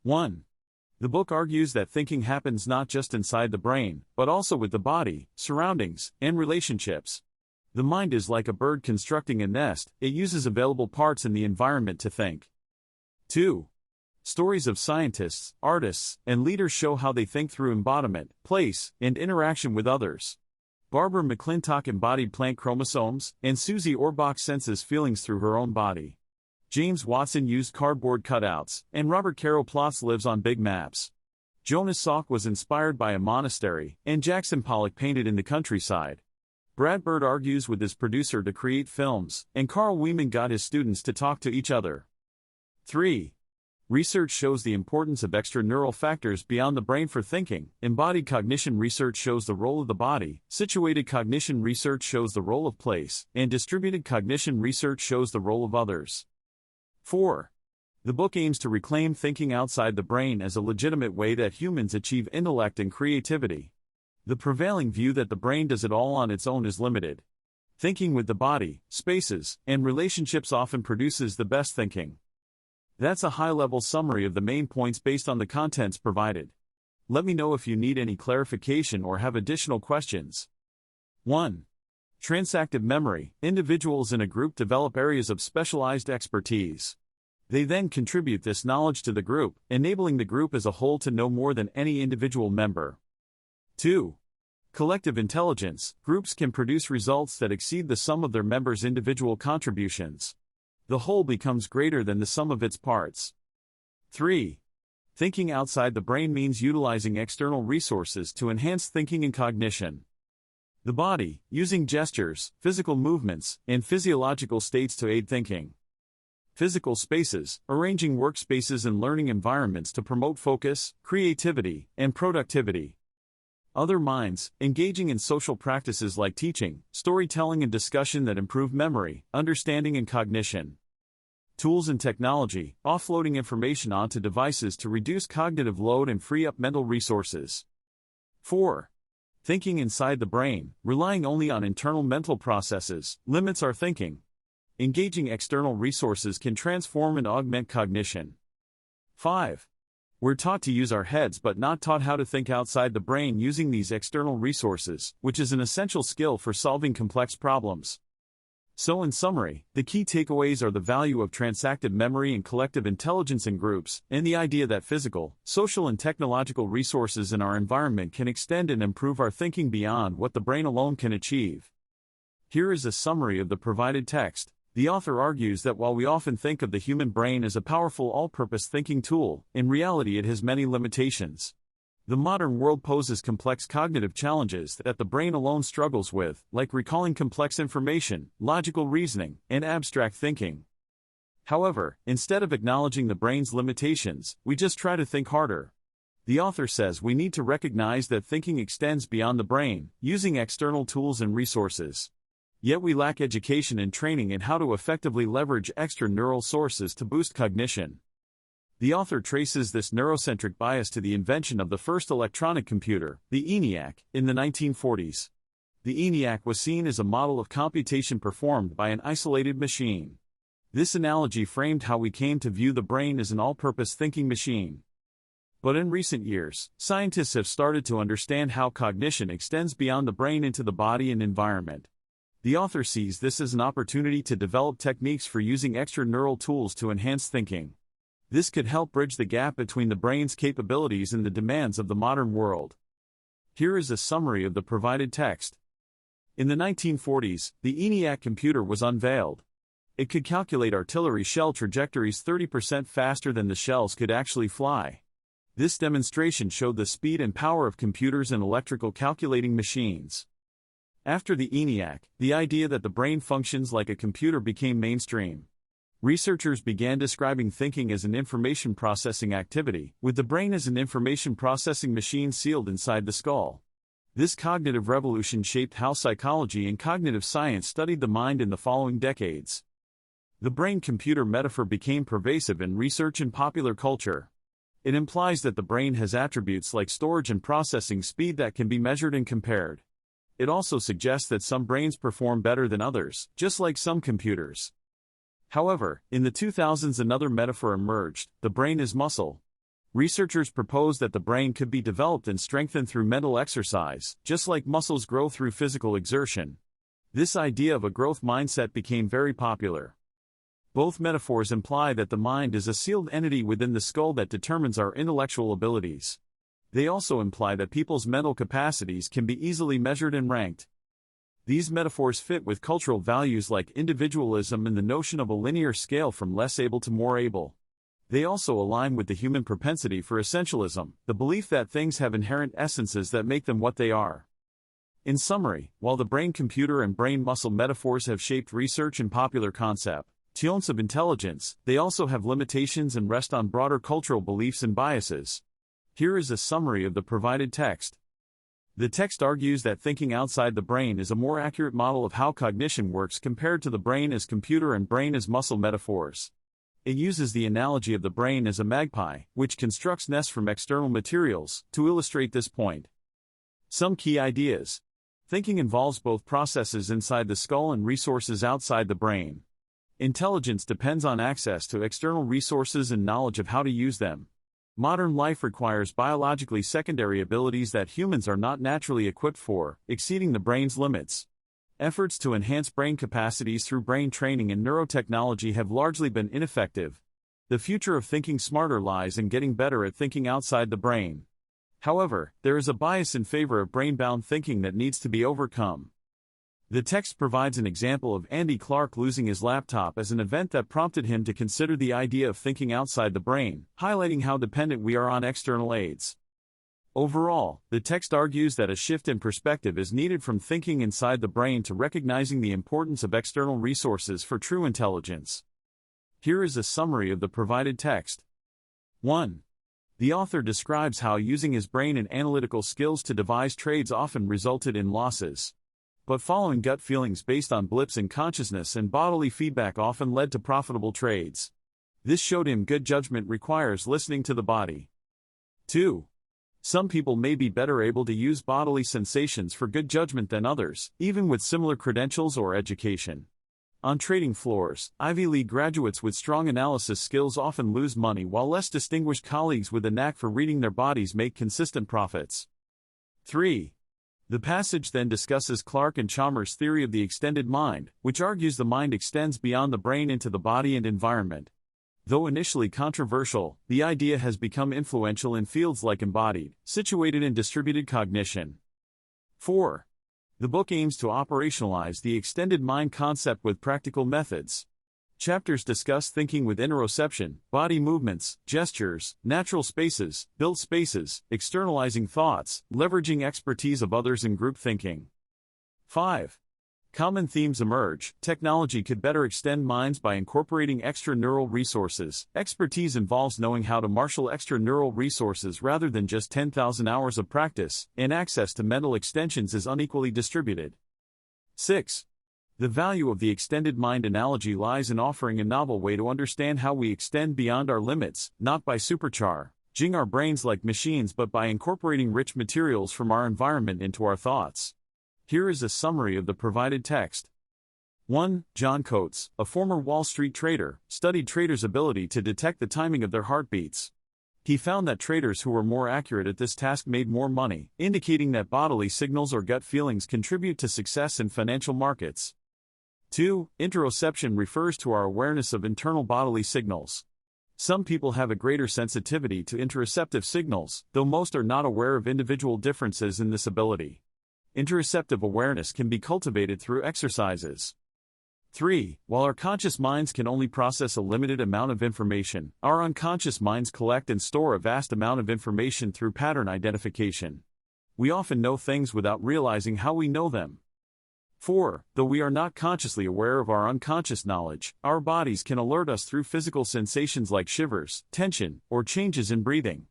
1. The book argues that thinking happens not just inside the brain, but also with the body, surroundings, and relationships. The mind is like a bird constructing a nest, it uses available parts in the environment to think. 2. Stories of scientists, artists, and leaders show how they think through embodiment, place, and interaction with others. Barbara McClintock embodied plant chromosomes, and Susie Orbach senses feelings through her own body. James Watson used cardboard cutouts, and Robert Caro plots lives on big maps. Jonas Salk was inspired by a monastery, and Jackson Pollock painted in the countryside. Brad Bird argues with his producer to create films, and Carl Wieman got his students to talk to each other. 3. Research shows the importance of extraneural factors beyond the brain for thinking. Embodied cognition research shows the role of the body, situated cognition research shows the role of place, and distributed cognition research shows the role of others. 4. The book aims to reclaim thinking outside the brain as a legitimate way that humans achieve intellect and creativity. The prevailing view that the brain does it all on its own is limited. Thinking with the body, spaces, and relationships often produces the best thinking. That's a high-level summary of the main points based on the contents provided. Let me know if you need any clarification or have additional questions. 1. Transactive memory. Individuals in a group develop areas of specialized expertise. They then contribute this knowledge to the group, enabling the group as a whole to know more than any individual member. 2. Collective intelligence. Groups can produce results that exceed the sum of their members' individual contributions. The whole becomes greater than the sum of its parts. 3. Thinking outside the brain means utilizing external resources to enhance thinking and cognition. The body, using gestures, physical movements, and physiological states to aid thinking. Physical spaces, arranging workspaces and learning environments to promote focus, creativity, and productivity. Other minds, engaging in social practices like teaching, storytelling and discussion that improve memory, understanding and cognition. Tools and technology, offloading information onto devices to reduce cognitive load and free up mental resources. 4. Thinking inside the brain, relying only on internal mental processes, limits our thinking. Engaging external resources can transform and augment cognition. 5. We're taught to use our heads but not taught how to think outside the brain using these external resources, which is an essential skill for solving complex problems. So in summary, the key takeaways are the value of transactive memory and collective intelligence in groups, and the idea that physical, social and technological resources in our environment can extend and improve our thinking beyond what the brain alone can achieve. Here is a summary of the provided text. The author argues that while we often think of the human brain as a powerful all-purpose thinking tool, in reality it has many limitations. The modern world poses complex cognitive challenges that the brain alone struggles with, like recalling complex information, logical reasoning, and abstract thinking. However, instead of acknowledging the brain's limitations, we just try to think harder. The author says we need to recognize that thinking extends beyond the brain, using external tools and resources. Yet we lack education and training in how to effectively leverage extra neural sources to boost cognition. The author traces this neurocentric bias to the invention of the first electronic computer, the ENIAC, in the 1940s. The ENIAC was seen as a model of computation performed by an isolated machine. This analogy framed how we came to view the brain as an all-purpose thinking machine. But in recent years, scientists have started to understand how cognition extends beyond the brain into the body and environment. The author sees this as an opportunity to develop techniques for using extra neural tools to enhance thinking. This could help bridge the gap between the brain's capabilities and the demands of the modern world. Here is a summary of the provided text. In the 1940s, the ENIAC computer was unveiled. It could calculate artillery shell trajectories 30% faster than the shells could actually fly. This demonstration showed the speed and power of computers and electrical calculating machines. After the ENIAC, the idea that the brain functions like a computer became mainstream. Researchers began describing thinking as an information processing activity, with the brain as an information processing machine sealed inside the skull. This cognitive revolution shaped how psychology and cognitive science studied the mind in the following decades. The brain-computer metaphor became pervasive in research and popular culture. It implies that the brain has attributes like storage and processing speed that can be measured and compared. It also suggests that some brains perform better than others, just like some computers. However, in the 2000s another metaphor emerged: the brain is muscle. Researchers propose that the brain could be developed and strengthened through mental exercise, just like muscles grow through physical exertion. This idea of a growth mindset became very popular. Both metaphors imply that the mind is a sealed entity within the skull that determines our intellectual abilities. They also imply that people's mental capacities can be easily measured and ranked. These metaphors fit with cultural values like individualism and the notion of a linear scale from less able to more able. They also align with the human propensity for essentialism, the belief that things have inherent essences that make them what they are. In summary, while the brain-computer and brain-muscle metaphors have shaped research and popular concepts of intelligence, they also have limitations and rest on broader cultural beliefs and biases. Here is a summary of the provided text. The text argues that thinking outside the brain is a more accurate model of how cognition works compared to the brain as computer and brain as muscle metaphors. It uses the analogy of the brain as a magpie, which constructs nests from external materials, to illustrate this point. Some key ideas. Thinking involves both processes inside the skull and resources outside the brain. Intelligence depends on access to external resources and knowledge of how to use them. Modern life requires biologically secondary abilities that humans are not naturally equipped for, exceeding the brain's limits. Efforts to enhance brain capacities through brain training and neurotechnology have largely been ineffective. The future of thinking smarter lies in getting better at thinking outside the brain. However, there is a bias in favor of brain-bound thinking that needs to be overcome. The text provides an example of Andy Clark losing his laptop as an event that prompted him to consider the idea of thinking outside the brain, highlighting how dependent we are on external aids. Overall, the text argues that a shift in perspective is needed from thinking inside the brain to recognizing the importance of external resources for true intelligence. Here is a summary of the provided text. 1. The author describes how using his brain and analytical skills to devise trades often resulted in losses. But following gut feelings based on blips in consciousness and bodily feedback often led to profitable trades. This showed him good judgment requires listening to the body. 2. Some people may be better able to use bodily sensations for good judgment than others, even with similar credentials or education. On trading floors, Ivy League graduates with strong analysis skills often lose money while less distinguished colleagues with a knack for reading their bodies make consistent profits. 3. The passage then discusses Clark and Chalmers' theory of the extended mind, which argues the mind extends beyond the brain into the body and environment. Though initially controversial, the idea has become influential in fields like embodied, situated and distributed cognition. 4. The book aims to operationalize the extended mind concept with practical methods. Chapters discuss thinking with interoception, body movements, gestures, natural spaces, built spaces, externalizing thoughts, leveraging expertise of others and group thinking. 5. Common themes emerge. Technology could better extend minds by incorporating extra-neural resources. Expertise involves knowing how to marshal extra-neural resources rather than just 10,000 hours of practice, and access to mental extensions is unequally distributed. 6. The value of the extended mind analogy lies in offering a novel way to understand how we extend beyond our limits, not by supercharging our brains like machines but by incorporating rich materials from our environment into our thoughts. Here is a summary of the provided text. 1. John Coates, a former Wall Street trader, studied traders' ability to detect the timing of their heartbeats. He found that traders who were more accurate at this task made more money, indicating that bodily signals or gut feelings contribute to success in financial markets. 2. Interoception refers to our awareness of internal bodily signals. Some people have a greater sensitivity to interoceptive signals, though most are not aware of individual differences in this ability. Interoceptive awareness can be cultivated through exercises. 3. While our conscious minds can only process a limited amount of information, our unconscious minds collect and store a vast amount of information through pattern identification. We often know things without realizing how we know them. 4. Though we are not consciously aware of our unconscious knowledge, our bodies can alert us through physical sensations like shivers, tension, or changes in breathing.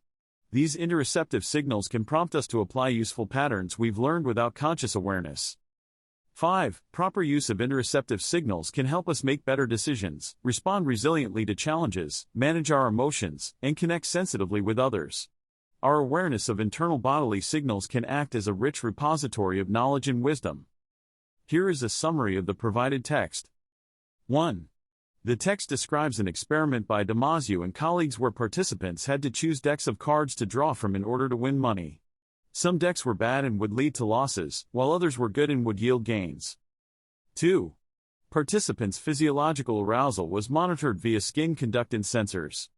These interoceptive signals can prompt us to apply useful patterns we've learned without conscious awareness. 5. Proper use of interoceptive signals can help us make better decisions, respond resiliently to challenges, manage our emotions, and connect sensitively with others. Our awareness of internal bodily signals can act as a rich repository of knowledge and wisdom. Here is a summary of the provided text. 1. The text describes an experiment by Damasio and colleagues where participants had to choose decks of cards to draw from in order to win money. Some decks were bad and would lead to losses, while others were good and would yield gains. 2. Participants' physiological arousal was monitored via skin conductance sensors.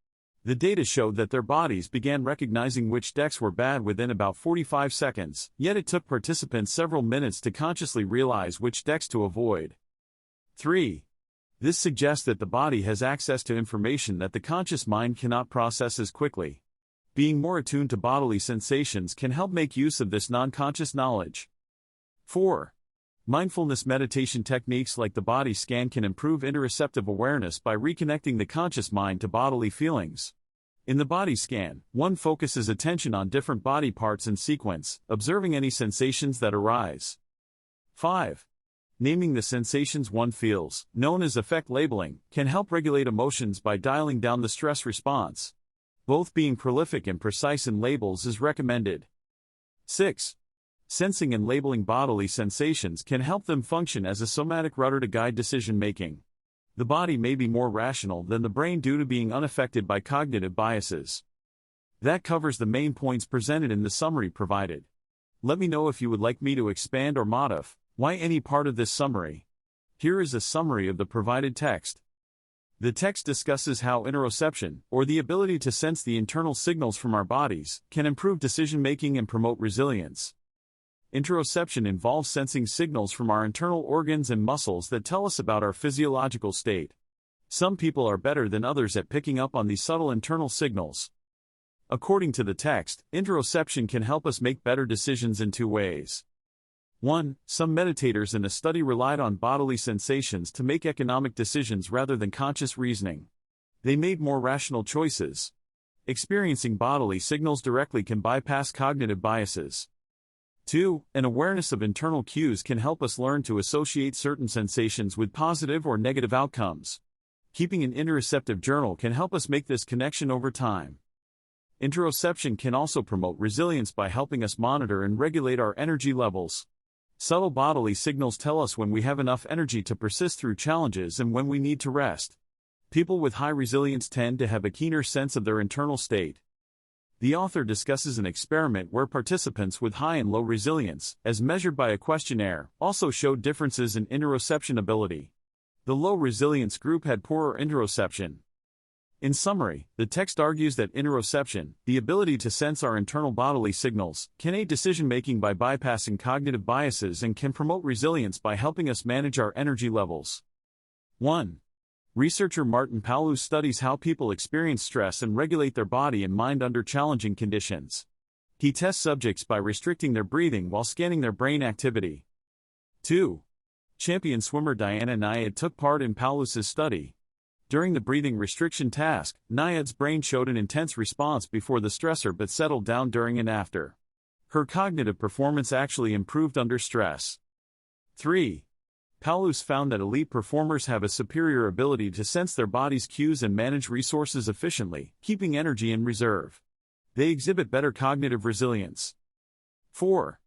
The data showed that their bodies began recognizing which decks were bad within about 45 seconds, yet it took participants several minutes to consciously realize which decks to avoid. 3. This suggests that the body has access to information that the conscious mind cannot process as quickly. Being more attuned to bodily sensations can help make use of this non-conscious knowledge. 4. Mindfulness meditation techniques like the body scan can improve interoceptive awareness by reconnecting the conscious mind to bodily feelings. In the body scan, one focuses attention on different body parts in sequence, observing any sensations that arise. 5. Naming the sensations one feels, known as affect labeling, can help regulate emotions by dialing down the stress response. Both being prolific and precise in labels is recommended. 6. Sensing and labeling bodily sensations can help them function as a somatic rudder to guide decision-making. The body may be more rational than the brain due to being unaffected by cognitive biases. That covers the main points presented in the summary provided. Let me know if you would like me to expand or modify any part of this summary. Here is a summary of the provided text. The text discusses how interoception, or the ability to sense the internal signals from our bodies, can improve decision-making and promote resilience. Interoception involves sensing signals from our internal organs and muscles that tell us about our physiological state. Some people are better than others at picking up on these subtle internal signals. According to the text, interoception can help us make better decisions in 2 ways. 1. Some meditators in a study relied on bodily sensations to make economic decisions rather than conscious reasoning. They made more rational choices. Experiencing bodily signals directly can bypass cognitive biases. 2. An awareness of internal cues can help us learn to associate certain sensations with positive or negative outcomes. Keeping an interoceptive journal can help us make this connection over time. Interoception can also promote resilience by helping us monitor and regulate our energy levels. Subtle bodily signals tell us when we have enough energy to persist through challenges and when we need to rest. People with high resilience tend to have a keener sense of their internal state. The author discusses an experiment where participants with high and low resilience, as measured by a questionnaire, also showed differences in interoception ability. The low resilience group had poorer interoception. In summary, the text argues that interoception, the ability to sense our internal bodily signals, can aid decision-making by bypassing cognitive biases and can promote resilience by helping us manage our energy levels. 1. Researcher Martin Paulus studies how people experience stress and regulate their body and mind under challenging conditions. He tests subjects by restricting their breathing while scanning their brain activity. 2. Champion swimmer Diana Nyad took part in Paulus's study. During the breathing restriction task, Nyad's brain showed an intense response before the stressor but settled down during and after. Her cognitive performance actually improved under stress. 3. Paulus found that elite performers have a superior ability to sense their body's cues and manage resources efficiently, keeping energy in reserve. They exhibit better cognitive resilience. 4.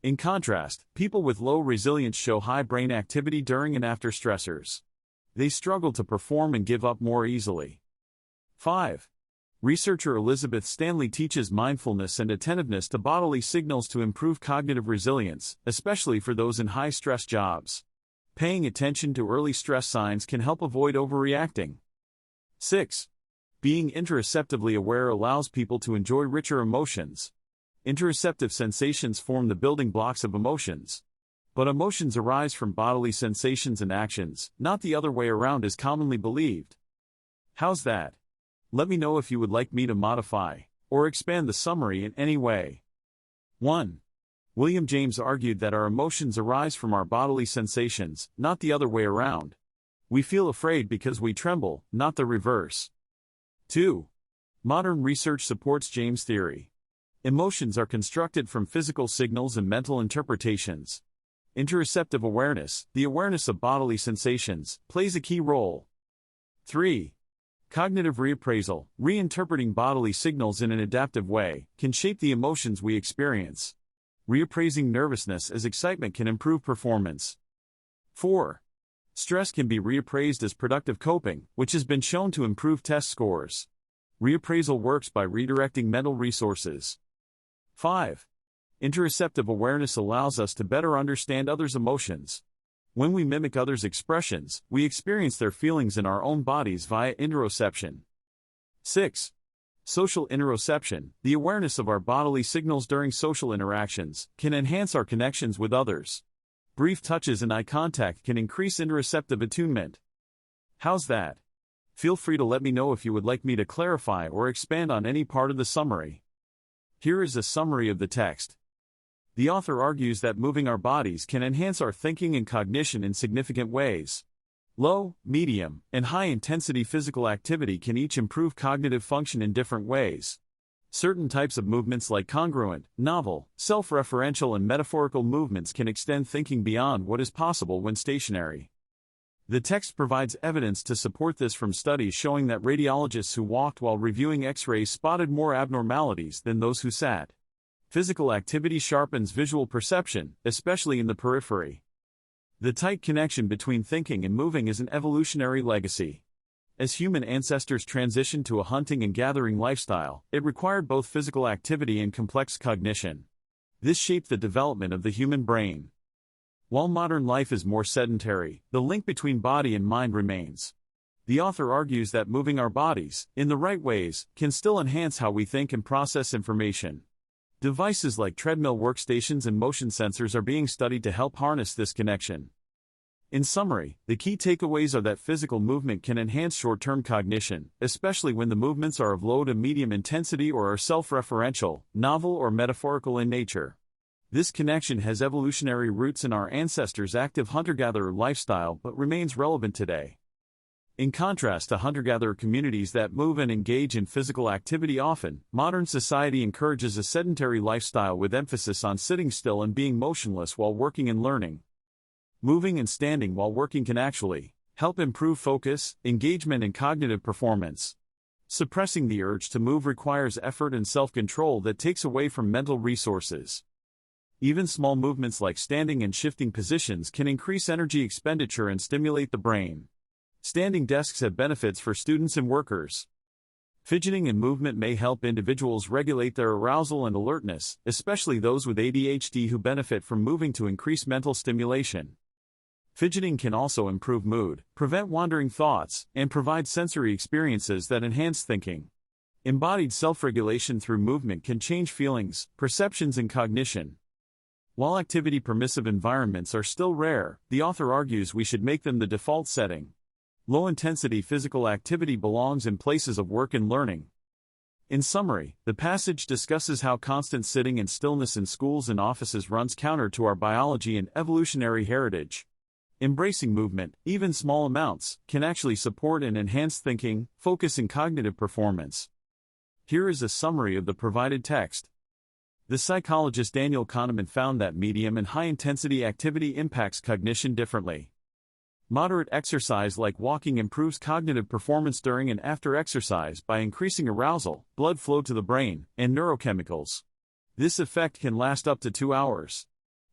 In contrast, people with low resilience show high brain activity during and after stressors. They struggle to perform and give up more easily. 5. Researcher Elizabeth Stanley teaches mindfulness and attentiveness to bodily signals to improve cognitive resilience, especially for those in high-stress jobs. Paying attention to early stress signs can help avoid overreacting. 6. Being interoceptively aware allows people to enjoy richer emotions. Interoceptive sensations form the building blocks of emotions. But emotions arise from bodily sensations and actions, not the other way around as commonly believed. How's that? Let me know if you would like me to modify or expand the summary in any way. 1. William James argued that our emotions arise from our bodily sensations, not the other way around. We feel afraid because we tremble, not the reverse. 2. Modern research supports James' theory. Emotions are constructed from physical signals and mental interpretations. Interoceptive awareness, the awareness of bodily sensations, plays a key role. 3. Cognitive reappraisal, reinterpreting bodily signals in an adaptive way, can shape the emotions we experience. Reappraising nervousness as excitement can improve performance. 4. Stress can be reappraised as productive coping, which has been shown to improve test scores. Reappraisal works by redirecting mental resources. 5. Interoceptive awareness allows us to better understand others' emotions. When we mimic others' expressions, we experience their feelings in our own bodies via interoception. 6. Social interoception, the awareness of our bodily signals during social interactions, can enhance our connections with others. Brief touches and eye contact can increase interoceptive attunement. How's that? Feel free to let me know if you would like me to clarify or expand on any part of the summary. Here is a summary of the text. The author argues that moving our bodies can enhance our thinking and cognition in significant ways. Low, medium, and high-intensity physical activity can each improve cognitive function in different ways. Certain types of movements like congruent, novel, self-referential and metaphorical movements can extend thinking beyond what is possible when stationary. The text provides evidence to support this from studies showing that radiologists who walked while reviewing X-rays spotted more abnormalities than those who sat. Physical activity sharpens visual perception, especially in the periphery. The tight connection between thinking and moving is an evolutionary legacy. As human ancestors transitioned to a hunting and gathering lifestyle, it required both physical activity and complex cognition. This shaped the development of the human brain. While modern life is more sedentary, the link between body and mind remains. The author argues that moving our bodies, in the right ways, can still enhance how we think and process information. Devices like treadmill workstations and motion sensors are being studied to help harness this connection. In summary, the key takeaways are that physical movement can enhance short-term cognition, especially when the movements are of low to medium intensity or are self-referential, novel or metaphorical in nature. This connection has evolutionary roots in our ancestors' active hunter-gatherer lifestyle but remains relevant today. In contrast to hunter-gatherer communities that move and engage in physical activity often, modern society encourages a sedentary lifestyle with emphasis on sitting still and being motionless while working and learning. Moving and standing while working can actually help improve focus, engagement, and cognitive performance. Suppressing the urge to move requires effort and self-control that takes away from mental resources. Even small movements like standing and shifting positions can increase energy expenditure and stimulate the brain. Standing desks have benefits for students and workers. Fidgeting and movement may help individuals regulate their arousal and alertness, especially those with ADHD who benefit from moving to increase mental stimulation. Fidgeting can also improve mood, prevent wandering thoughts, and provide sensory experiences that enhance thinking. Embodied self-regulation through movement can change feelings, perceptions, and cognition. While activity-permissive environments are still rare, the author argues we should make them the default setting. Low-intensity physical activity belongs in places of work and learning. In summary, the passage discusses how constant sitting and stillness in schools and offices runs counter to our biology and evolutionary heritage. Embracing movement, even small amounts, can actually support and enhance thinking, focus, and cognitive performance. Here is a summary of the provided text. The psychologist Daniel Kahneman found that medium and high-intensity activity impacts cognition differently. Moderate exercise like walking improves cognitive performance during and after exercise by increasing arousal, blood flow to the brain, and neurochemicals. This effect can last up to 2 hours.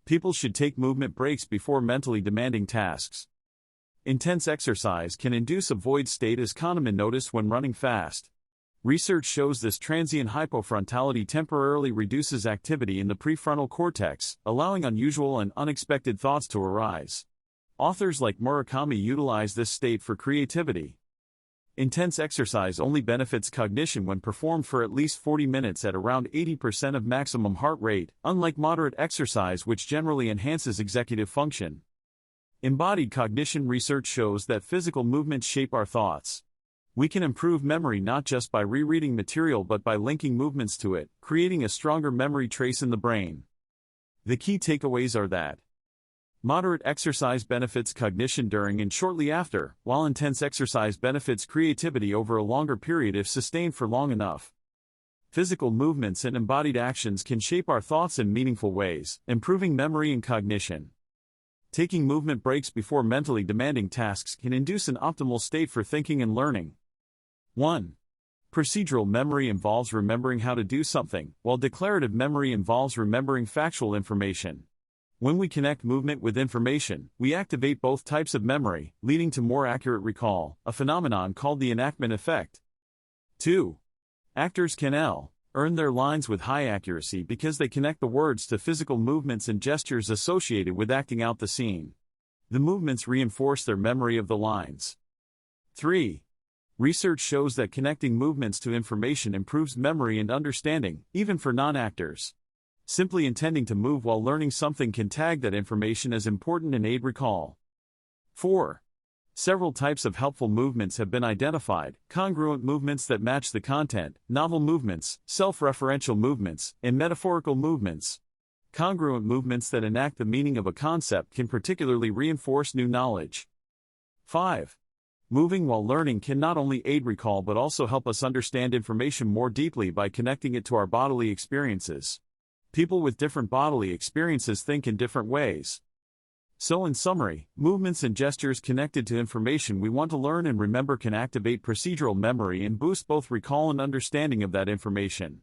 People should take movement breaks before mentally demanding tasks. Intense exercise can induce a void state, as Kahneman noticed when running fast. Research shows this transient hypofrontality temporarily reduces activity in the prefrontal cortex, allowing unusual and unexpected thoughts to arise. Authors like Murakami utilize this state for creativity. Intense exercise only benefits cognition when performed for at least 40 minutes at around 80% of maximum heart rate, unlike moderate exercise, which generally enhances executive function. Embodied cognition research shows that physical movements shape our thoughts. We can improve memory not just by rereading material but by linking movements to it, creating a stronger memory trace in the brain. The key takeaways are that moderate exercise benefits cognition during and shortly after, while intense exercise benefits creativity over a longer period if sustained for long enough. Physical movements and embodied actions can shape our thoughts in meaningful ways, improving memory and cognition. Taking movement breaks before mentally demanding tasks can induce an optimal state for thinking and learning. 1. Procedural memory involves remembering how to do something, while declarative memory involves remembering factual information. When we connect movement with information, we activate both types of memory, leading to more accurate recall, a phenomenon called the enactment effect. 2. Actors can earn their lines with high accuracy because they connect the words to physical movements and gestures associated with acting out the scene. The movements reinforce their memory of the lines. 3. Research shows that connecting movements to information improves memory and understanding, even for non-actors. Simply intending to move while learning something can tag that information as important and aid recall. 4. Several types of helpful movements have been identified: congruent movements that match the content, novel movements, self-referential movements, and metaphorical movements. Congruent movements that enact the meaning of a concept can particularly reinforce new knowledge. 5. Moving while learning can not only aid recall but also help us understand information more deeply by connecting it to our bodily experiences. People with different bodily experiences think in different ways. So in summary, movements and gestures connected to information we want to learn and remember can activate procedural memory and boost both recall and understanding of that information.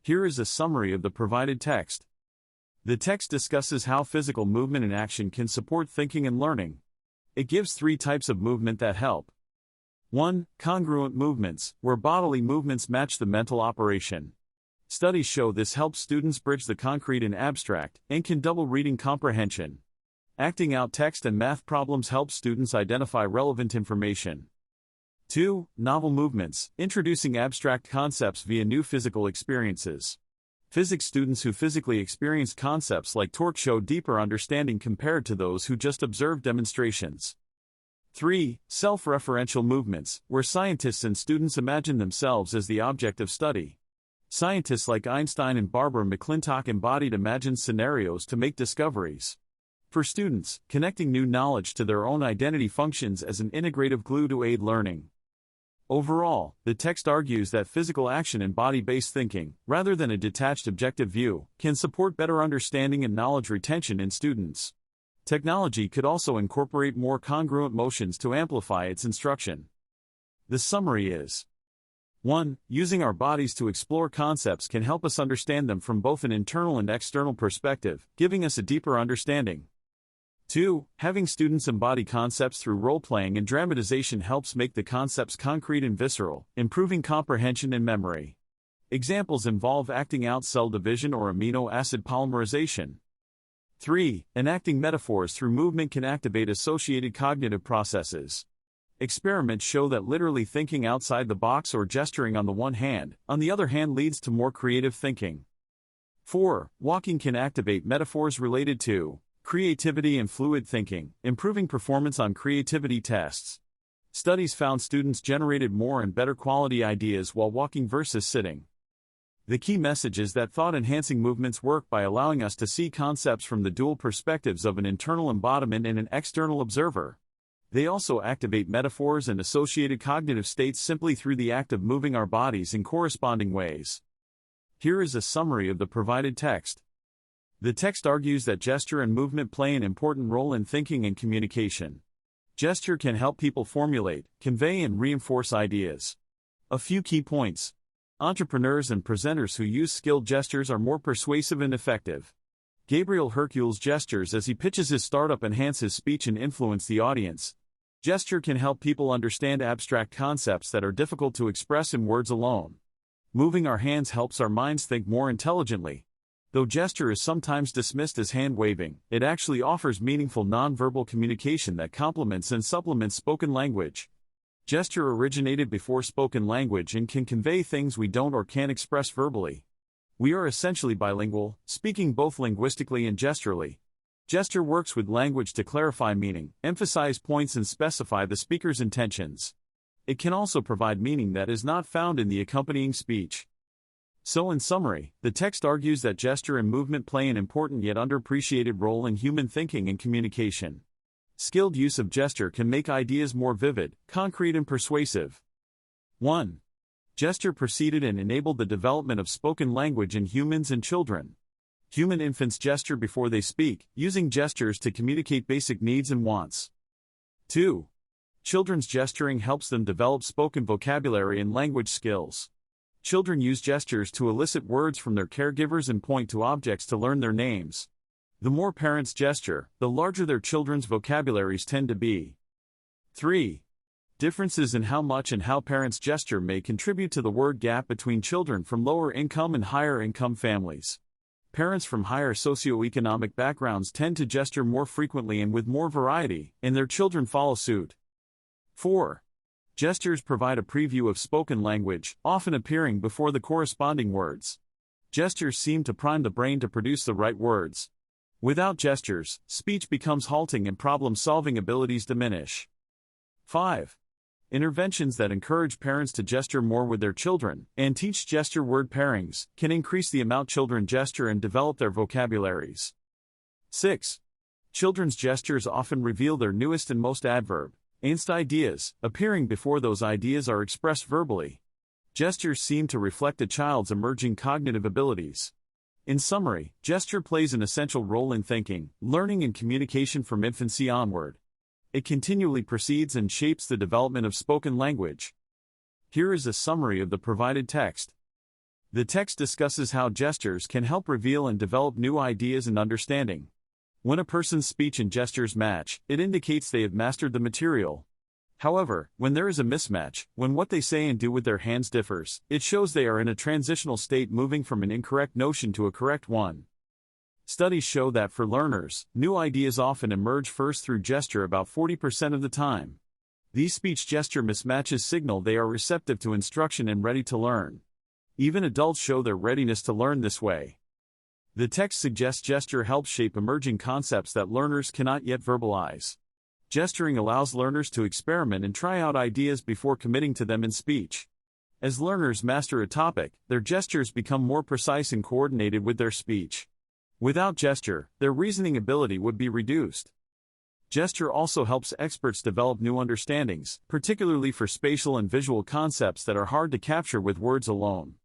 Here is a summary of the provided text. The text discusses how physical movement and action can support thinking and learning. It gives 3 types of movement that help. 1. Congruent movements, where bodily movements match the mental operation. Studies show this helps students bridge the concrete and abstract, and can double reading comprehension. Acting out text and math problems help students identify relevant information. 2. Novel movements, introducing abstract concepts via new physical experiences. Physics students who physically experience concepts like torque show deeper understanding compared to those who just observe demonstrations. 3. Self-referential movements, where scientists and students imagine themselves as the object of study. Scientists like Einstein and Barbara McClintock embodied imagined scenarios to make discoveries. For students, connecting new knowledge to their own identity functions as an integrative glue to aid learning. Overall, the text argues that physical action and body-based thinking, rather than a detached objective view, can support better understanding and knowledge retention in students. Technology could also incorporate more congruent motions to amplify its instruction. The summary is: 1. Using our bodies to explore concepts can help us understand them from both an internal and external perspective, giving us a deeper understanding. 2. Having students embody concepts through role-playing and dramatization helps make the concepts concrete and visceral, improving comprehension and memory. Examples involve acting out cell division or amino acid polymerization. 3. Enacting metaphors through movement can activate associated cognitive processes. Experiments show that literally thinking outside the box or gesturing on the other hand leads to more creative thinking. 4. Walking can activate metaphors related to creativity and fluid thinking, improving performance on creativity tests. Studies found students generated more and better quality ideas while walking versus sitting. The key message is that thought-enhancing movements work by allowing us to see concepts from the dual perspectives of an internal embodiment and an external observer. They also activate metaphors and associated cognitive states simply through the act of moving our bodies in corresponding ways. Here is a summary of the provided text. The text argues that gesture and movement play an important role in thinking and communication. Gesture can help people formulate, convey, and reinforce ideas. A few key points. Entrepreneurs and presenters who use skilled gestures are more persuasive and effective. Gabriel Hercules gestures as he pitches his startup enhance his speech and influence the audience. Gesture can help people understand abstract concepts that are difficult to express in words alone. Moving our hands helps our minds think more intelligently. Though gesture is sometimes dismissed as hand-waving, it actually offers meaningful nonverbal communication that complements and supplements spoken language. Gesture originated before spoken language and can convey things we don't or can't express verbally. We are essentially bilingual, speaking both linguistically and gesturally. Gesture works with language to clarify meaning, emphasize points, and specify the speaker's intentions. It can also provide meaning that is not found in the accompanying speech. So in summary, the text argues that gesture and movement play an important yet underappreciated role in human thinking and communication. Skilled use of gesture can make ideas more vivid, concrete, and persuasive. 1. Gesture preceded and enabled the development of spoken language in humans and children. Human infants gesture before they speak, using gestures to communicate basic needs and wants. 2. Children's gesturing helps them develop spoken vocabulary and language skills. Children use gestures to elicit words from their caregivers and point to objects to learn their names. The more parents gesture, the larger their children's vocabularies tend to be. 3. Differences in how much and how parents gesture may contribute to the word gap between children from lower income and higher income families. Parents from higher socioeconomic backgrounds tend to gesture more frequently and with more variety, and their children follow suit. 4. Gestures provide a preview of spoken language, often appearing before the corresponding words. Gestures seem to prime the brain to produce the right words. Without gestures, speech becomes halting and problem-solving abilities diminish. 5. Interventions that encourage parents to gesture more with their children and teach gesture-word pairings can increase the amount children gesture and develop their vocabularies. 6. Children's gestures often reveal their newest and most advanced ideas, appearing before those ideas are expressed verbally. Gestures seem to reflect a child's emerging cognitive abilities. In summary, gesture plays an essential role in thinking, learning, and communication from infancy onward. It continually precedes and shapes the development of spoken language. Here is a summary of the provided text. The text discusses how gestures can help reveal and develop new ideas and understanding. When a person's speech and gestures match, it indicates they have mastered the material. However, when there is a mismatch, when what they say and do with their hands differs, it shows they are in a transitional state, moving from an incorrect notion to a correct one. Studies show that for learners, new ideas often emerge first through gesture about 40% of the time. These speech-gesture mismatches signal they are receptive to instruction and ready to learn. Even adults show their readiness to learn this way. The text suggests gesture helps shape emerging concepts that learners cannot yet verbalize. Gesturing allows learners to experiment and try out ideas before committing to them in speech. As learners master a topic, their gestures become more precise and coordinated with their speech. Without gesture, their reasoning ability would be reduced. Gesture also helps experts develop new understandings, particularly for spatial and visual concepts that are hard to capture with words alone.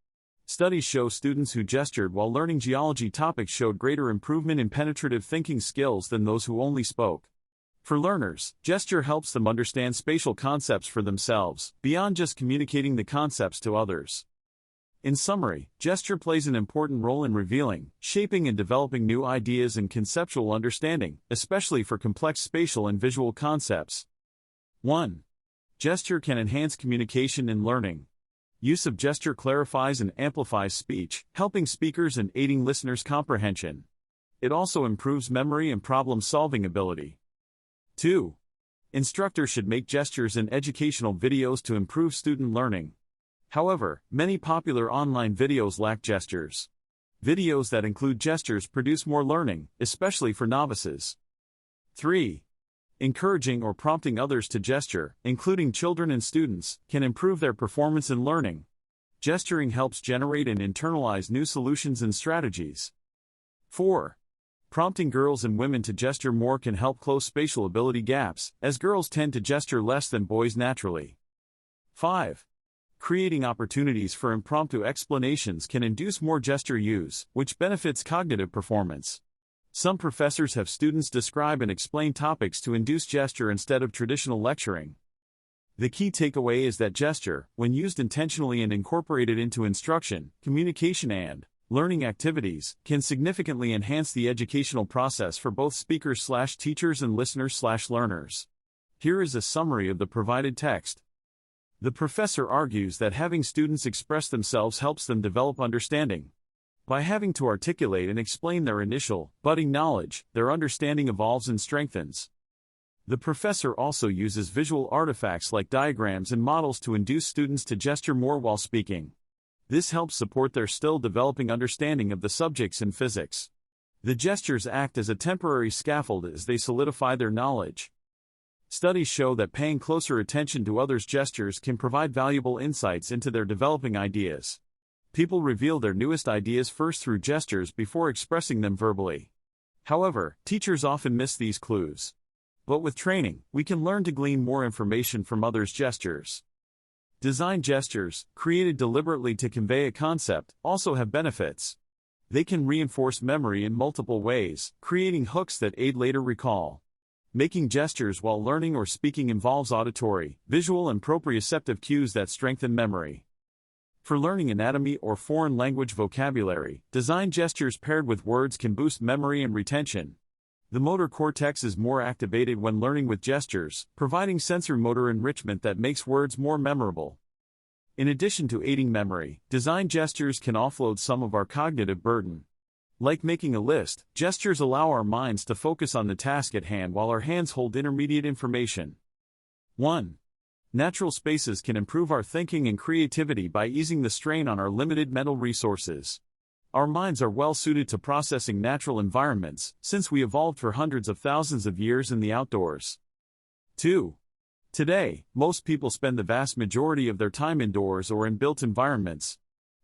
Studies show students who gestured while learning geology topics showed greater improvement in penetrative thinking skills than those who only spoke. For learners, gesture helps them understand spatial concepts for themselves, beyond just communicating the concepts to others. In summary, gesture plays an important role in revealing, shaping, and developing new ideas and conceptual understanding, especially for complex spatial and visual concepts. 1. Gesture can enhance communication and learning. Use of gesture clarifies and amplifies speech, helping speakers and aiding listeners' comprehension. It also improves memory and problem-solving ability. 2. Instructors should make gestures in educational videos to improve student learning. However, many popular online videos lack gestures. Videos that include gestures produce more learning, especially for novices. 3. Encouraging or prompting others to gesture, including children and students, can improve their performance in learning. Gesturing helps generate and internalize new solutions and strategies. 4. Prompting girls and women to gesture more can help close spatial ability gaps, as girls tend to gesture less than boys naturally. 5. Creating opportunities for impromptu explanations can induce more gesture use, which benefits cognitive performance. Some professors have students describe and explain topics to induce gesture instead of traditional lecturing. The key takeaway is that gesture, when used intentionally and incorporated into instruction, communication, and learning activities, can significantly enhance the educational process for both speakers/teachers and listeners/learners. Here is a summary of the provided text. The professor argues that having students express themselves helps them develop understanding. By having to articulate and explain their initial, budding knowledge, their understanding evolves and strengthens. The professor also uses visual artifacts like diagrams and models to induce students to gesture more while speaking. This helps support their still developing understanding of the subjects in physics. The gestures act as a temporary scaffold as they solidify their knowledge. Studies show that paying closer attention to others' gestures can provide valuable insights into their developing ideas. People reveal their newest ideas first through gestures before expressing them verbally. However, teachers often miss these clues. But with training, we can learn to glean more information from others' gestures. Design gestures, created deliberately to convey a concept, also have benefits. They can reinforce memory in multiple ways, creating hooks that aid later recall. Making gestures while learning or speaking involves auditory, visual, and proprioceptive cues that strengthen memory. For learning anatomy or foreign language vocabulary, design gestures paired with words can boost memory and retention. The motor cortex is more activated when learning with gestures, providing sensory-motor enrichment that makes words more memorable. In addition to aiding memory, design gestures can offload some of our cognitive burden. Like making a list, gestures allow our minds to focus on the task at hand while our hands hold intermediate information. 1. Natural spaces can improve our thinking and creativity by easing the strain on our limited mental resources. Our minds are well suited to processing natural environments, since we evolved for hundreds of thousands of years in the outdoors. 2. Today, most people spend the vast majority of their time indoors or in built environments.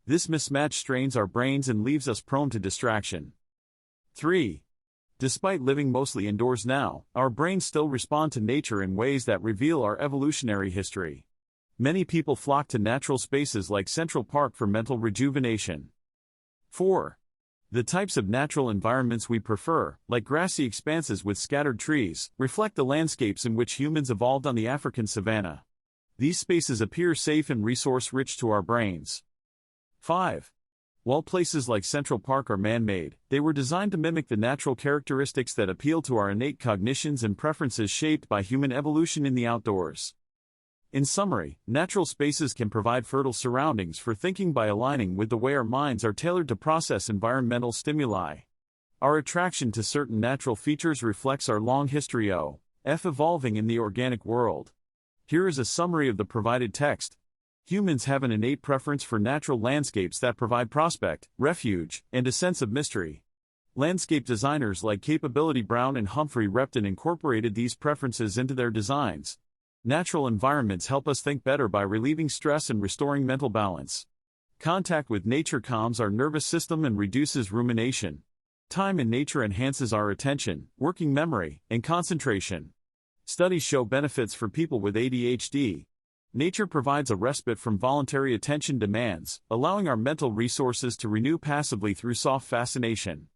This mismatch strains our brains and leaves us prone to distraction. 3. Despite living mostly indoors now, our brains still respond to nature in ways that reveal our evolutionary history. Many people flock to natural spaces like Central Park for mental rejuvenation. 4. The types of natural environments we prefer, like grassy expanses with scattered trees, reflect the landscapes in which humans evolved on the African savanna. These spaces appear safe and resource-rich to our brains. 5. While places like Central Park are man-made, they were designed to mimic the natural characteristics that appeal to our innate cognitions and preferences shaped by human evolution in the outdoors. In summary, natural spaces can provide fertile surroundings for thinking by aligning with the way our minds are tailored to process environmental stimuli. Our attraction to certain natural features reflects our long history of evolving in the organic world. Here is a summary of the provided text. Humans have an innate preference for natural landscapes that provide prospect, refuge, and a sense of mystery. Landscape designers like Capability Brown and Humphrey Repton incorporated these preferences into their designs. Natural environments help us think better by relieving stress and restoring mental balance. Contact with nature calms our nervous system and reduces rumination. Time in nature enhances our attention, working memory, and concentration. Studies show benefits for people with ADHD. Nature provides a respite from voluntary attention demands, allowing our mental resources to renew passively through soft fascination.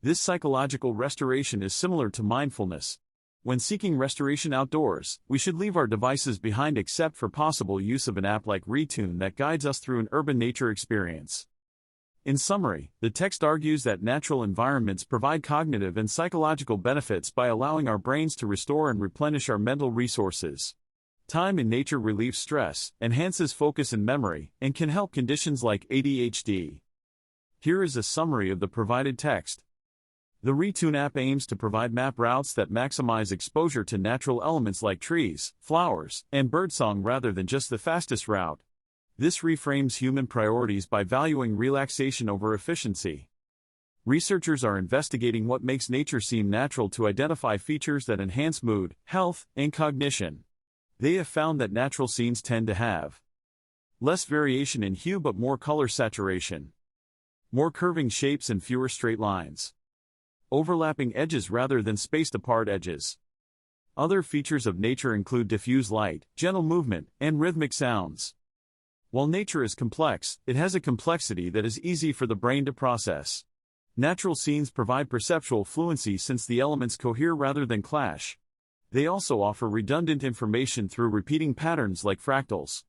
This psychological restoration is similar to mindfulness. When seeking restoration outdoors, we should leave our devices behind except for possible use of an app like Retune that guides us through an urban nature experience. In summary, the text argues that natural environments provide cognitive and psychological benefits by allowing our brains to restore and replenish our mental resources. Time in nature relieves stress, enhances focus and memory, and can help conditions like ADHD. Here is a summary of the provided text. The Retune app aims to provide map routes that maximize exposure to natural elements like trees, flowers, and birdsong rather than just the fastest route. This reframes human priorities by valuing relaxation over efficiency. Researchers are investigating what makes nature seem natural to identify features that enhance mood, health, and cognition. They have found that natural scenes tend to have less variation in hue but more color saturation, more curving shapes and fewer straight lines, overlapping edges rather than spaced-apart edges. Other features of nature include diffuse light, gentle movement, and rhythmic sounds. While nature is complex, it has a complexity that is easy for the brain to process. Natural scenes provide perceptual fluency since the elements cohere rather than clash. They also offer redundant information through repeating patterns like fractals.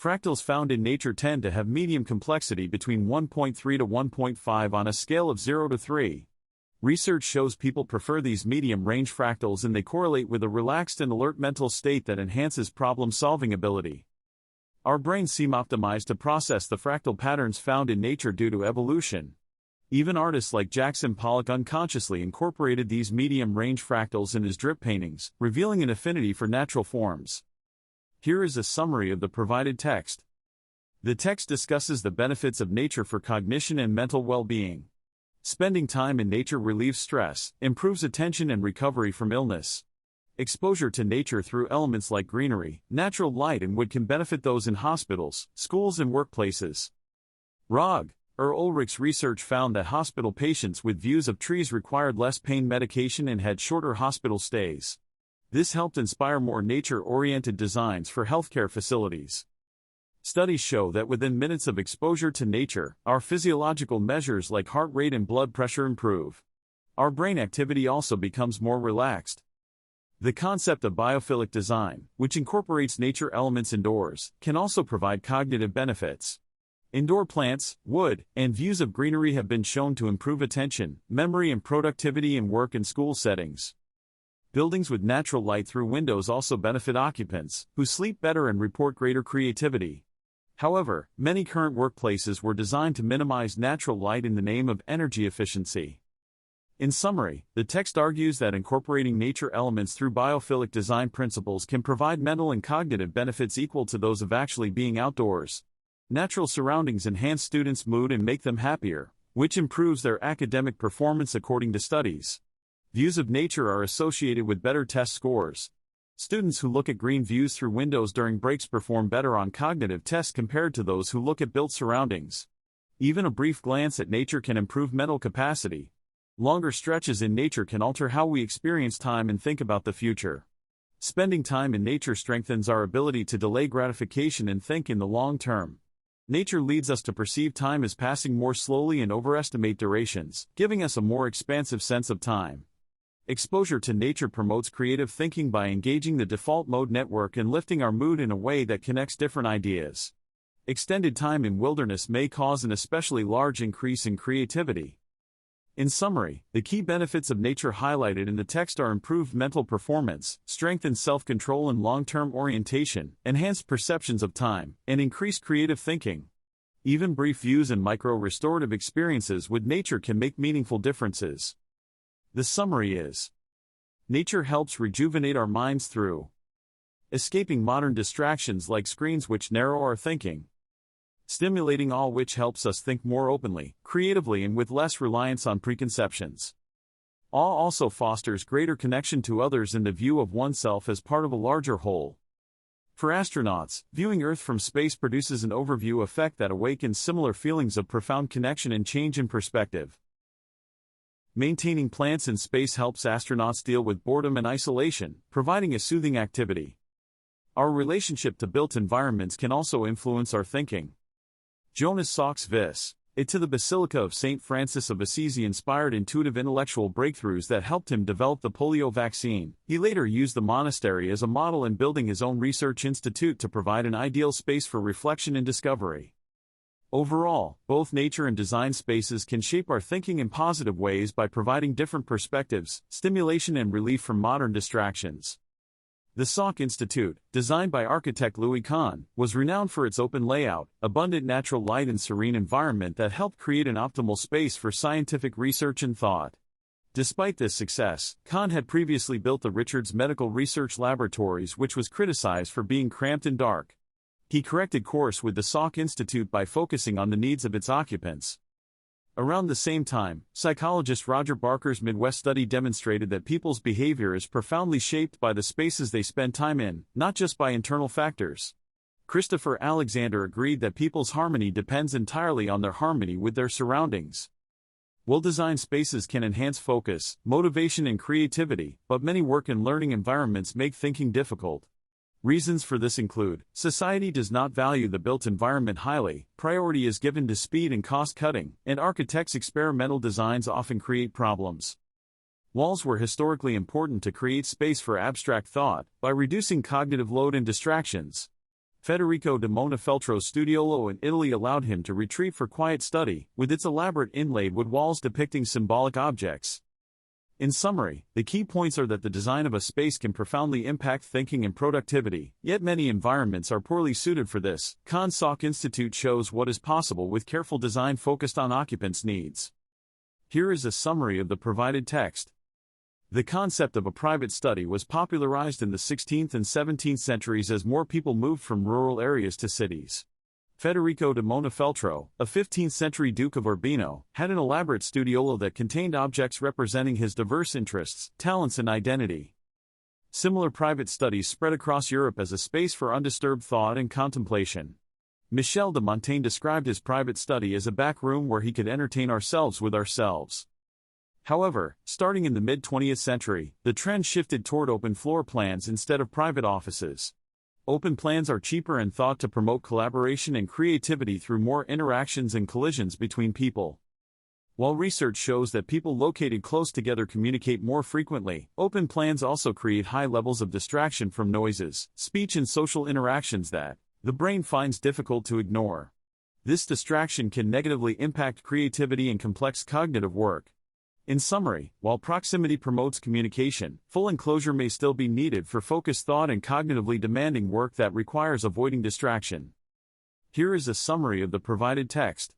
Fractals found in nature tend to have medium complexity between 1.3 to 1.5 on a scale of 0 to 3. Research shows people prefer these medium-range fractals and they correlate with a relaxed and alert mental state that enhances problem-solving ability. Our brains seem optimized to process the fractal patterns found in nature due to evolution. Even artists like Jackson Pollock unconsciously incorporated these medium-range fractals in his drip paintings, revealing an affinity for natural forms. Here is a summary of the provided text. The text discusses the benefits of nature for cognition and mental well-being. Spending time in nature relieves stress, improves attention and recovery from illness. Exposure to nature through elements like greenery, natural light and wood can benefit those in hospitals, schools and workplaces. Rog. Ulrich's research found that hospital patients with views of trees required less pain medication and had shorter hospital stays. This helped inspire more nature-oriented designs for healthcare facilities. Studies show that within minutes of exposure to nature, our physiological measures like heart rate and blood pressure improve. Our brain activity also becomes more relaxed. The concept of biophilic design, which incorporates nature elements indoors, can also provide cognitive benefits. Indoor plants, wood, and views of greenery have been shown to improve attention, memory, and productivity in work and school settings. Buildings with natural light through windows also benefit occupants, who sleep better and report greater creativity. However, many current workplaces were designed to minimize natural light in the name of energy efficiency. In summary, the text argues that incorporating nature elements through biophilic design principles can provide mental and cognitive benefits equal to those of actually being outdoors. Natural surroundings enhance students' mood and make them happier, which improves their academic performance according to studies. Views of nature are associated with better test scores. Students who look at green views through windows during breaks perform better on cognitive tests compared to those who look at built surroundings. Even a brief glance at nature can improve mental capacity. Longer stretches in nature can alter how we experience time and think about the future. Spending time in nature strengthens our ability to delay gratification and think in the long term. Nature leads us to perceive time as passing more slowly and overestimate durations, giving us a more expansive sense of time. Exposure to nature promotes creative thinking by engaging the default mode network and lifting our mood in a way that connects different ideas. Extended time in wilderness may cause an especially large increase in creativity. In summary, the key benefits of nature highlighted in the text are improved mental performance, strengthened self-control and long-term orientation, enhanced perceptions of time, and increased creative thinking. Even brief views and micro-restorative experiences with nature can make meaningful differences. The summary is: nature helps rejuvenate our minds through escaping modern distractions like screens which narrow our thinking, stimulating all which helps us think more openly, creatively and with less reliance on preconceptions. Awe also fosters greater connection to others and the view of oneself as part of a larger whole. For astronauts, viewing Earth from space produces an overview effect that awakens similar feelings of profound connection and change in perspective. Maintaining plants in space helps astronauts deal with boredom and isolation, providing a soothing activity. Our relationship to built environments can also influence our thinking. Jonas Salk's Vis. It to the Basilica of St. Francis of Assisi inspired intuitive intellectual breakthroughs that helped him develop the polio vaccine. He later used the monastery as a model in building his own research institute to provide an ideal space for reflection and discovery. Overall, both nature and design spaces can shape our thinking in positive ways by providing different perspectives, stimulation and relief from modern distractions. The Salk Institute, designed by architect Louis Kahn, was renowned for its open layout, abundant natural light and serene environment that helped create an optimal space for scientific research and thought. Despite this success, Kahn had previously built the Richards Medical Research Laboratories, which was criticized for being cramped and dark. He corrected course with the Salk Institute by focusing on the needs of its occupants. Around the same time, psychologist Roger Barker's Midwest study demonstrated that people's behavior is profoundly shaped by the spaces they spend time in, not just by internal factors. Christopher Alexander agreed that people's harmony depends entirely on their harmony with their surroundings. Well-designed spaces can enhance focus, motivation and creativity, but many work and learning environments make thinking difficult. Reasons for this include: society does not value the built environment highly, priority is given to speed and cost-cutting, and architects' experimental designs often create problems. Walls were historically important to create space for abstract thought, by reducing cognitive load and distractions. Federico da Montefeltro's studiolo in Italy allowed him to retreat for quiet study, with its elaborate inlaid wood walls depicting symbolic objects. In summary, the key points are that the design of a space can profoundly impact thinking and productivity, yet many environments are poorly suited for this. Kahn's Salk Institute shows what is possible with careful design focused on occupants' needs. Here is a summary of the provided text. The concept of a private study was popularized in the 16th and 17th centuries as more people moved from rural areas to cities. Federico da Montefeltro, a 15th-century Duke of Urbino, had an elaborate studiolo that contained objects representing his diverse interests, talents and identity. Similar private studies spread across Europe as a space for undisturbed thought and contemplation. Michel de Montaigne described his private study as a back room where he could entertain ourselves with ourselves. However, starting in the mid-20th century, the trend shifted toward open floor plans instead of private offices. Open plans are cheaper and thought to promote collaboration and creativity through more interactions and collisions between people. While research shows that people located close together communicate more frequently, open plans also create high levels of distraction from noises, speech and social interactions that the brain finds difficult to ignore. This distraction can negatively impact creativity and complex cognitive work. In summary, while proximity promotes communication, full enclosure may still be needed for focused thought and cognitively demanding work that requires avoiding distraction. Here is a summary of the provided text.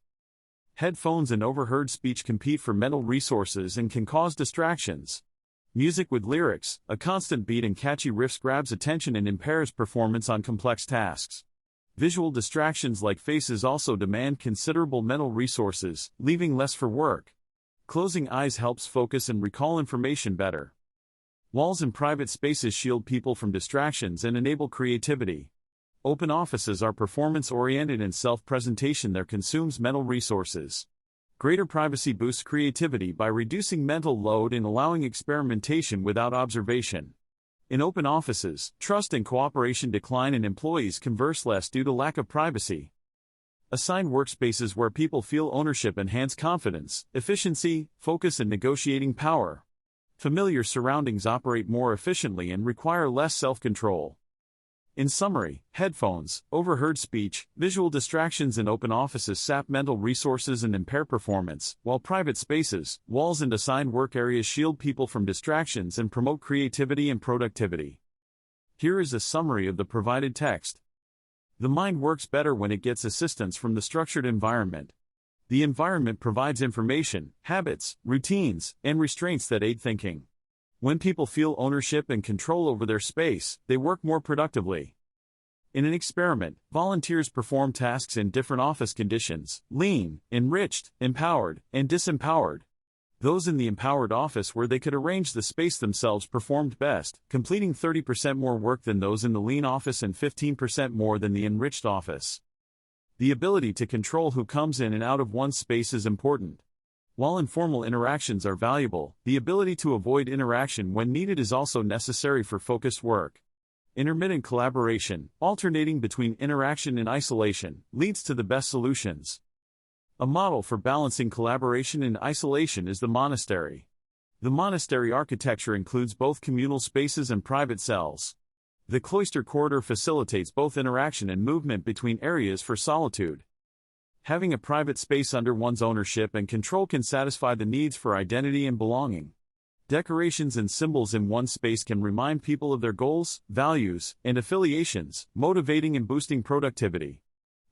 Headphones and overheard speech compete for mental resources and can cause distractions. Music with lyrics, a constant beat and catchy riffs grabs attention and impairs performance on complex tasks. Visual distractions like faces also demand considerable mental resources, leaving less for work. Closing eyes helps focus and recall information better. Walls and private spaces shield people from distractions and enable creativity. Open offices are performance-oriented and self-presentation there consumes mental resources. Greater privacy boosts creativity by reducing mental load and allowing experimentation without observation. In open offices, trust and cooperation decline and employees converse less due to lack of privacy. Assigned workspaces where people feel ownership enhance confidence, efficiency, focus and negotiating power. Familiar surroundings operate more efficiently and require less self-control. In summary, headphones, overheard speech, visual distractions in open offices sap mental resources and impair performance, while private spaces, walls and assigned work areas shield people from distractions and promote creativity and productivity. Here is a summary of the provided text. The mind works better when it gets assistance from the structured environment. The environment provides information, habits, routines, and restraints that aid thinking. When people feel ownership and control over their space, they work more productively. In an experiment, volunteers perform tasks in different office conditions: lean, enriched, empowered, and disempowered. Those in the empowered office where they could arrange the space themselves performed best, completing 30% more work than those in the lean office and 15% more than the enriched office. The ability to control who comes in and out of one's space is important. While informal interactions are valuable, the ability to avoid interaction when needed is also necessary for focused work. Intermittent collaboration, alternating between interaction and isolation, leads to the best solutions. A model for balancing collaboration and isolation is the monastery. The monastery architecture includes both communal spaces and private cells. The cloister corridor facilitates both interaction and movement between areas for solitude. Having a private space under one's ownership and control can satisfy the needs for identity and belonging. Decorations and symbols in one space can remind people of their goals, values, and affiliations, motivating and boosting productivity.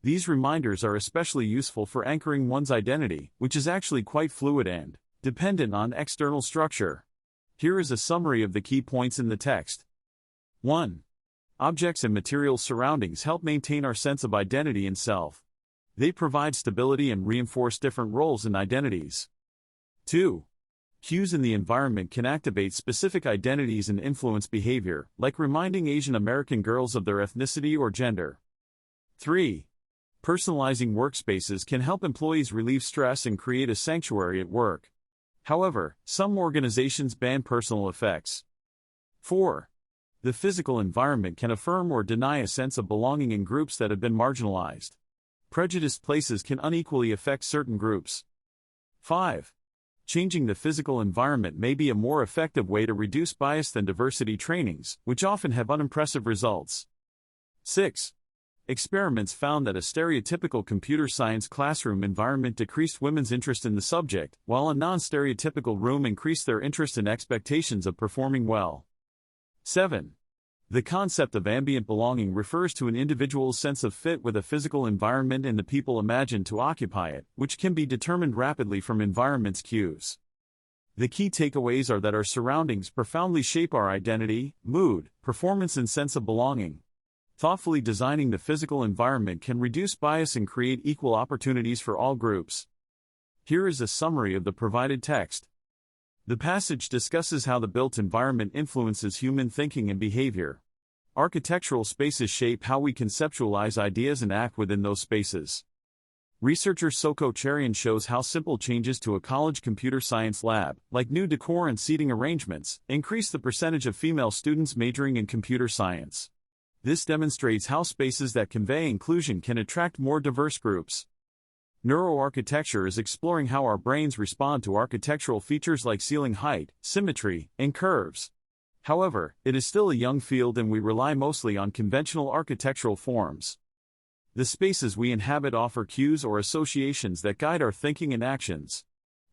These reminders are especially useful for anchoring one's identity, which is actually quite fluid and dependent on external structure. Here is a summary of the key points in the text. 1. Objects and material surroundings help maintain our sense of identity and self. They provide stability and reinforce different roles and identities. 2. Cues in the environment can activate specific identities and influence behavior, like reminding Asian American girls of their ethnicity or gender. 3. Personalizing workspaces can help employees relieve stress and create a sanctuary at work. However, some organizations ban personal effects. 4. The physical environment can affirm or deny a sense of belonging in groups that have been marginalized. Prejudiced places can unequally affect certain groups. 5. Changing the physical environment may be a more effective way to reduce bias than diversity trainings, which often have unimpressive results. 6. Experiments found that a stereotypical computer science classroom environment decreased women's interest in the subject, while a non-stereotypical room increased their interest and expectations of performing well. 7. The concept of ambient belonging refers to an individual's sense of fit with a physical environment and the people imagined to occupy it, which can be determined rapidly from environment's cues. The key takeaways are that our surroundings profoundly shape our identity, mood, performance, and sense of belonging. Thoughtfully designing the physical environment can reduce bias and create equal opportunities for all groups. Here is a summary of the provided text. The passage discusses how the built environment influences human thinking and behavior. Architectural spaces shape how we conceptualize ideas and act within those spaces. Researcher Soko Cherian shows how simple changes to a college computer science lab, like new decor and seating arrangements, increase the percentage of female students majoring in computer science. This demonstrates how spaces that convey inclusion can attract more diverse groups. Neuroarchitecture is exploring how our brains respond to architectural features like ceiling height, symmetry, and curves. However, it is still a young field and we rely mostly on conventional architectural forms. The spaces we inhabit offer cues or associations that guide our thinking and actions.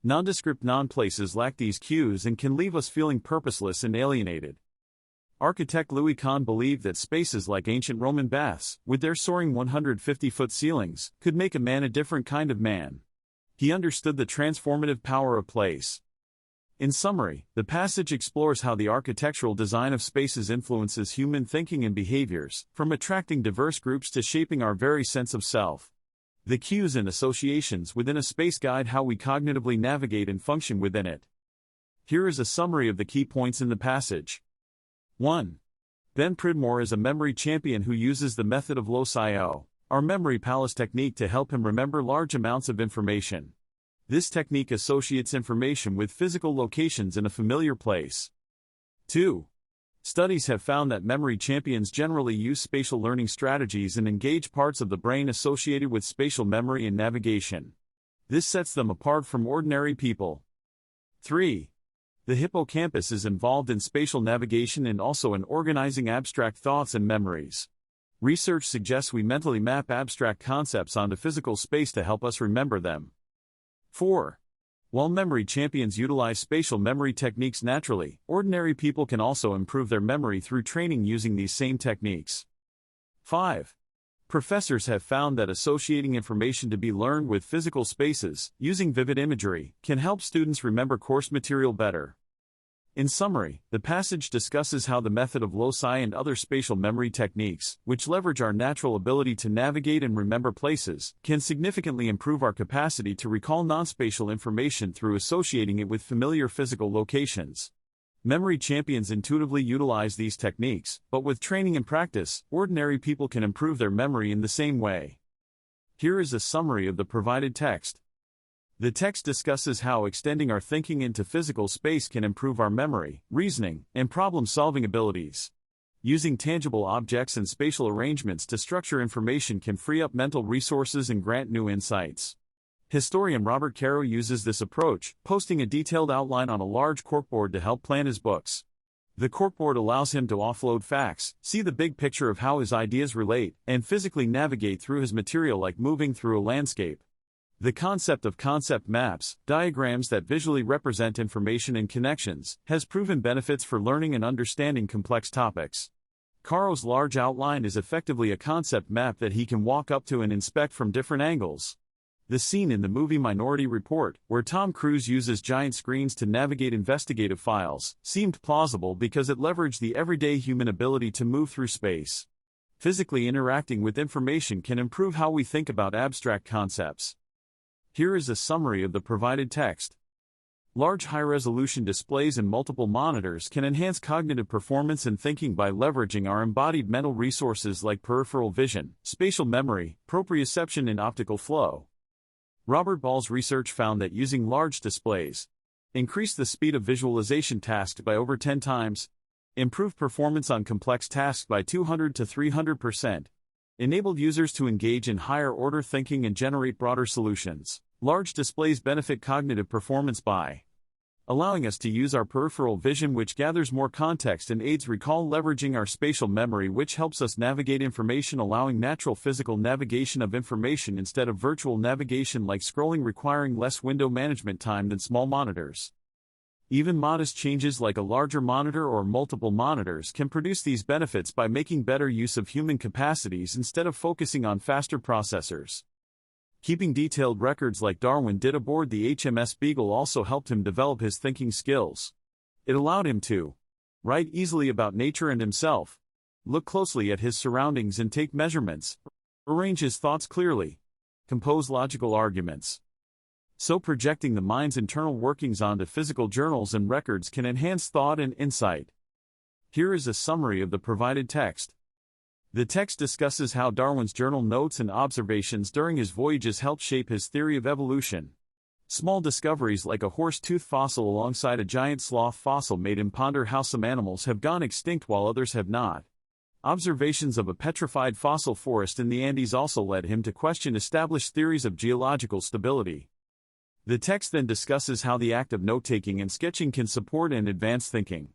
Nondescript non-places lack these cues and can leave us feeling purposeless and alienated. Architect Louis Kahn believed that spaces like ancient Roman baths, with their soaring 150-foot ceilings, could make a man a different kind of man. He understood the transformative power of place. In summary, the passage explores how the architectural design of spaces influences human thinking and behaviors, from attracting diverse groups to shaping our very sense of self. The cues and associations within a space guide how we cognitively navigate and function within it. Here is a summary of the key points in the passage. 1. Ben Pridmore is a memory champion who uses the method of loci, our memory palace technique, to help him remember large amounts of information. This technique associates information with physical locations in a familiar place. 2. Studies have found that memory champions generally use spatial learning strategies and engage parts of the brain associated with spatial memory and navigation. This sets them apart from ordinary people. 3. The hippocampus is involved in spatial navigation and also in organizing abstract thoughts and memories. Research suggests we mentally map abstract concepts onto physical space to help us remember them. 4. While memory champions utilize spatial memory techniques naturally, ordinary people can also improve their memory through training using these same techniques. 5. Professors have found that associating information to be learned with physical spaces, using vivid imagery, can help students remember course material better. In summary, the passage discusses how the method of loci and other spatial memory techniques, which leverage our natural ability to navigate and remember places, can significantly improve our capacity to recall non-spatial information through associating it with familiar physical locations. Memory champions intuitively utilize these techniques, but with training and practice, ordinary people can improve their memory in the same way. Here is a summary of the provided text. The text discusses how extending our thinking into physical space can improve our memory, reasoning, and problem-solving abilities. Using tangible objects and spatial arrangements to structure information can free up mental resources and grant new insights. Historian Robert Caro uses this approach, posting a detailed outline on a large corkboard to help plan his books. The corkboard allows him to offload facts, see the big picture of how his ideas relate, and physically navigate through his material like moving through a landscape. The concept of concept maps, diagrams that visually represent information and connections, has proven benefits for learning and understanding complex topics. Caro's large outline is effectively a concept map that he can walk up to and inspect from different angles. The scene in the movie Minority Report, where Tom Cruise uses giant screens to navigate investigative files, seemed plausible because it leveraged the everyday human ability to move through space. Physically interacting with information can improve how we think about abstract concepts. Here is a summary of the provided text. Large high-resolution displays and multiple monitors can enhance cognitive performance and thinking by leveraging our embodied mental resources like peripheral vision, spatial memory, proprioception, and optical flow. Robert Ball's research found that using large displays increased the speed of visualization tasks by over 10 times, improved performance on complex tasks by 200 to 300%, enabled users to engage in higher-order thinking and generate broader solutions. Large displays benefit cognitive performance by allowing us to use our peripheral vision, which gathers more context and aids recall, leveraging our spatial memory, which helps us navigate information, allowing natural physical navigation of information instead of virtual navigation like scrolling, requiring less window management time than small monitors. Even modest changes like a larger monitor or multiple monitors can produce these benefits by making better use of human capacities instead of focusing on faster processors. Keeping detailed records like Darwin did aboard the HMS Beagle also helped him develop his thinking skills. It allowed him to write easily about nature and himself, look closely at his surroundings and take measurements, arrange his thoughts clearly, compose logical arguments. So projecting the mind's internal workings onto physical journals and records can enhance thought and insight. Here is a summary of the provided text. The text discusses how Darwin's journal notes and observations during his voyages helped shape his theory of evolution. Small discoveries like a horse-tooth fossil alongside a giant sloth fossil made him ponder how some animals have gone extinct while others have not. Observations of a petrified fossil forest in the Andes also led him to question established theories of geological stability. The text then discusses how the act of note-taking and sketching can support and advance thinking.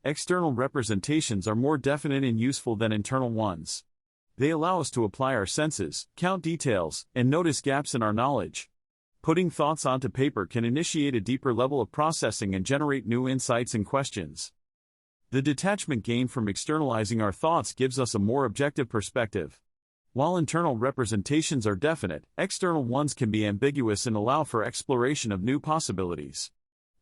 External representations are more definite and useful than internal ones. They allow us to apply our senses, count details, and notice gaps in our knowledge. Putting thoughts onto paper can initiate a deeper level of processing and generate new insights and questions. The detachment gained from externalizing our thoughts gives us a more objective perspective. While internal representations are definite, external ones can be ambiguous and allow for exploration of new possibilities.